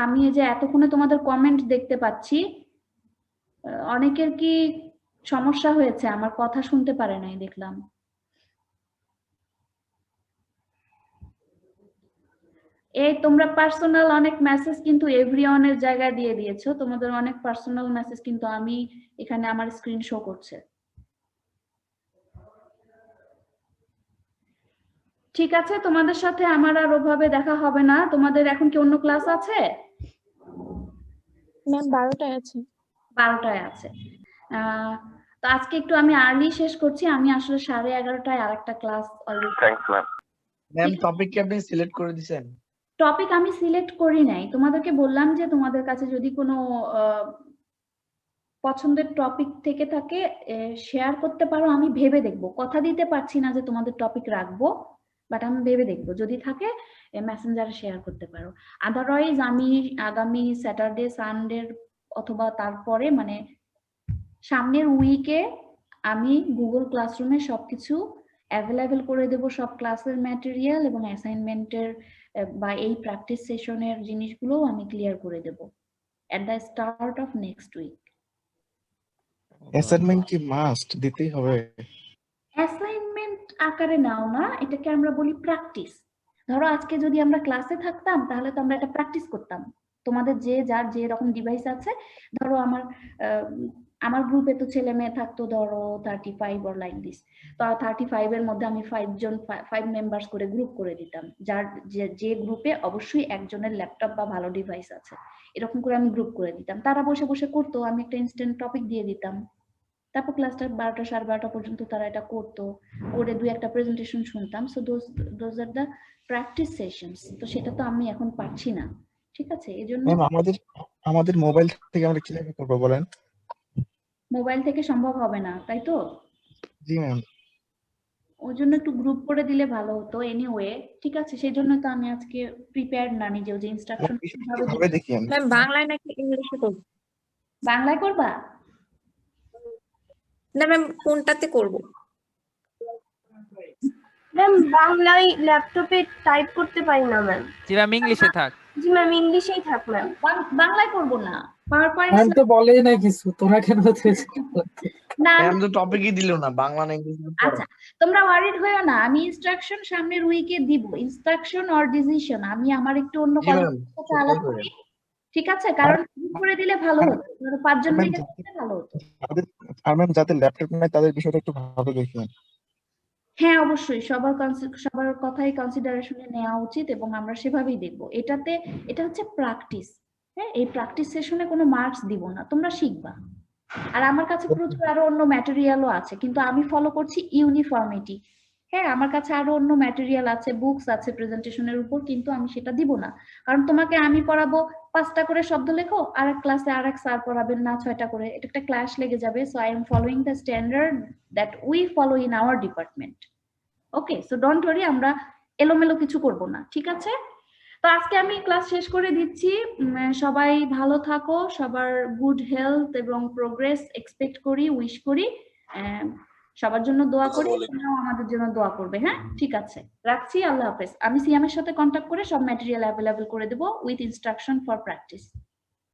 A: আমি যে এতক্ষণে তোমাদের কমেন্ট দেখতে পাচ্ছি, অনেকের কি সমস্যা হয়েছে, আমার কথা শুনতে পারে নাই দেখলাম। এই তোমরা পার্সোনাল অনেক মেসেজ কিন্তু এভরিওয়ানের জায়গায় দিয়ে দিয়েছো, তোমাদের অনেক পার্সোনাল মেসেজ কিন্তু আমি এখানে আমার স্ক্রিন শো করছে। ঠিক আছে, তোমাদের সাথে আমার আর ওভাবে দেখা হবে না। তোমাদের এখন কি অন্য ক্লাস আছে?
E: ম্যাম 12টায় আছে।
A: 12টায় আছে। তো আজকে একটু আমি আর্লি শেষ করছি, আমি আসলে 11:30টায় আরেকটা class already.
D: Thanks ma'am.
B: Ma'am topic কি আপনি সিলেক্ট করে দিয়েছেন?
A: টপিক আমি সিলেক্ট করি নাই, তোমাদেরকে বললাম যে তোমাদের কাছে যদি কোনো পছন্দের টপিক থেকে থাকে শেয়ার করতে পারো, আমি ভেবে দেখবো, কথা দিতে পারছি না যে তোমাদের টপিক রাখবো, বাট আমি ভেবে দেখবো, যদি থাকে মেসেঞ্জারে শেয়ার করতে পারো। আদারওয়াইজ আমি আগামী স্যাটারডে সানডে অথবা তারপরে মানে সামনের উইকে আমি গুগল ক্লাসরুমে সবকিছু অ্যাভেলেবেল করে দেব, সব ক্লাসের ম্যাটেরিয়াল এবং অ্যাসাইনমেন্টের বা এই প্র্যাকটিস সেশনের জিনিসগুলো আমি ক্লিয়ার করে দেব at the start of next week.
B: Assignment কি মাস্ট দিতেই হবে?
A: অ্যাসাইনমেন্ট আকারে নাও না, এটাকে আমরা বলি প্র্যাকটিস। ধরো আজকে যদি আমরা ক্লাসে থাকতাম তাহলে তো আমরা এটা প্র্যাকটিস করতাম, তোমাদের যে যার যে রকম ডিভাইস আছে, ধরো আমার গ্রুপে তো ছেলে মেয়ে থাকতো ধরো 35 অর লাইক দিস, তো 35 এর মধ্যে আমি 5 মেম্বার্স করে গ্রুপ করে দিতাম, যার যে গ্রুপে অবশ্যই একজনের ল্যাপটপ বা ভালো ডিভাইস আছে, এরকম করে আমি গ্রুপ করে দিতাম, তারা বসে বসে করতো, আমি একটা ইনস্ট্যান্ট টপিক দিয়ে দিতাম, তারপর ক্লাসটা 12টা 12:30 পর্যন্ত তারা এটা করতো, করে 2-একটা প্রেজেন্টেশন শুনতাম। So those are the practice sessions. তো সেটা তো আমি এখন পাচ্ছি না, ঠিক আছে? এই জন্য
B: ম্যাম আমাদের মোবাইল থেকে আমরা কিভাবে করবো বলেন?
A: মোবাইল থেকে সম্ভব হবে না, তাই তো?
B: জি ম্যাম।
A: ওই জন্য একটু গ্রুপ করে দিলে ভালো হতো। এনিওয়ে ঠিক আছে, সেই জন্য তো আমি আজকে প্রিপেয়ার্ড না নিজেও, যে ইনস্ট্রাকশন
B: কিভাবে দেখি আমি?
H: ম্যাম বাংলায় নাকি ইংলিশে করব?
A: বাংলায় করবা?
H: না ম্যাম কোনটাতে করব?
G: ম্যাম বাংলায় ল্যাপটপে টাইপ করতে পারি না ম্যাম।
F: জি ম্যাম, ইংলিশে থাক।
G: জি ম্যাম, ইংলিশেই থাক ম্যাম।
A: বাংলায় করব না, পাওয়ার
C: ম্যাম
A: পয়েন্ট
C: তো বলেই না কিছু, তোরা কেন
A: না।
B: ম্যাম তো টপিকই দিল না, বাংলা না ইংলিশ।
A: আচ্ছা, তোমরা ওয়ারিড হয়েও না, আমি ইনস্ট্রাকশন সামনের উইকে দিব। ইনস্ট্রাকশন অর ডিসিশন আমি আমার একটু অন্য
B: জি ম্যাম,
A: কথা আলাপ করি, ঠিক আছে? কারণ গ্রুপ করে দিলে ভালো হতো, ধরো 5 জন মিলে দিলে ভালো হতো।
B: আর ম্যাম যাদের ল্যাপটপ নাই তাদের বিষয়টা একটু ভাবে দেখেন।
A: হ্যাঁ অবশ্যই, সবার কথাই কনসিডারেশনে নেওয়া উচিত এবং আমরা সেভাবেই দেখব। এটা হচ্ছে প্র্যাকটিস। হ্যাঁ, এই প্র্যাকটিস সেশনে কোনো মার্কস দিব না, তোমরা শিখবা। আর আমার কাছে প্রচুর আরো অন্য ম্যাটেরিয়ালও আছে, কিন্তু আমি ফলো করছি ইউনিফর্মিটি। হ্যাঁ, আমার কাছে আরো অন্য ম্যাটেরিয়াল আছে, বুকস আছে প্রেজেন্টেশনের উপর, কিন্তু আমি সেটা দিব না। কারণ তোমাকে আমি পড়াবো 5টা করে শব্দ লেখো, আর এক ক্লাসে আর এক স্যার পড়াবেন না 6টা করে, এটা একটা ক্লাস লেগে যাবে। So I am following the standard that we follow in our department. Okay, so don't worry, আমরা এলোমেলো কিছু করব না, ঠিক আছে? তো আজকে আমি ক্লাস শেষ করে দিচ্ছি। সবাই ভালো থাকো, সবার গুড হেলথ এবং প্রোগ্রেস এক্সপেক্ট করি, উইশ করি। সবার জন্য দোয়া করি, তোমরাও আমাদের জন্য দোয়া করবে। হ্যাঁ, ঠিক আছে, রাখছি। আল্লাহ হাফেজ। আমি সিয়ামের সাথে কন্ট্যাক্ট করে সব ম্যাটেরিয়াল অ্যাভেলেবল করে দেবো উইথ ইনস্ট্রাকশন ফর প্র্যাকটিস।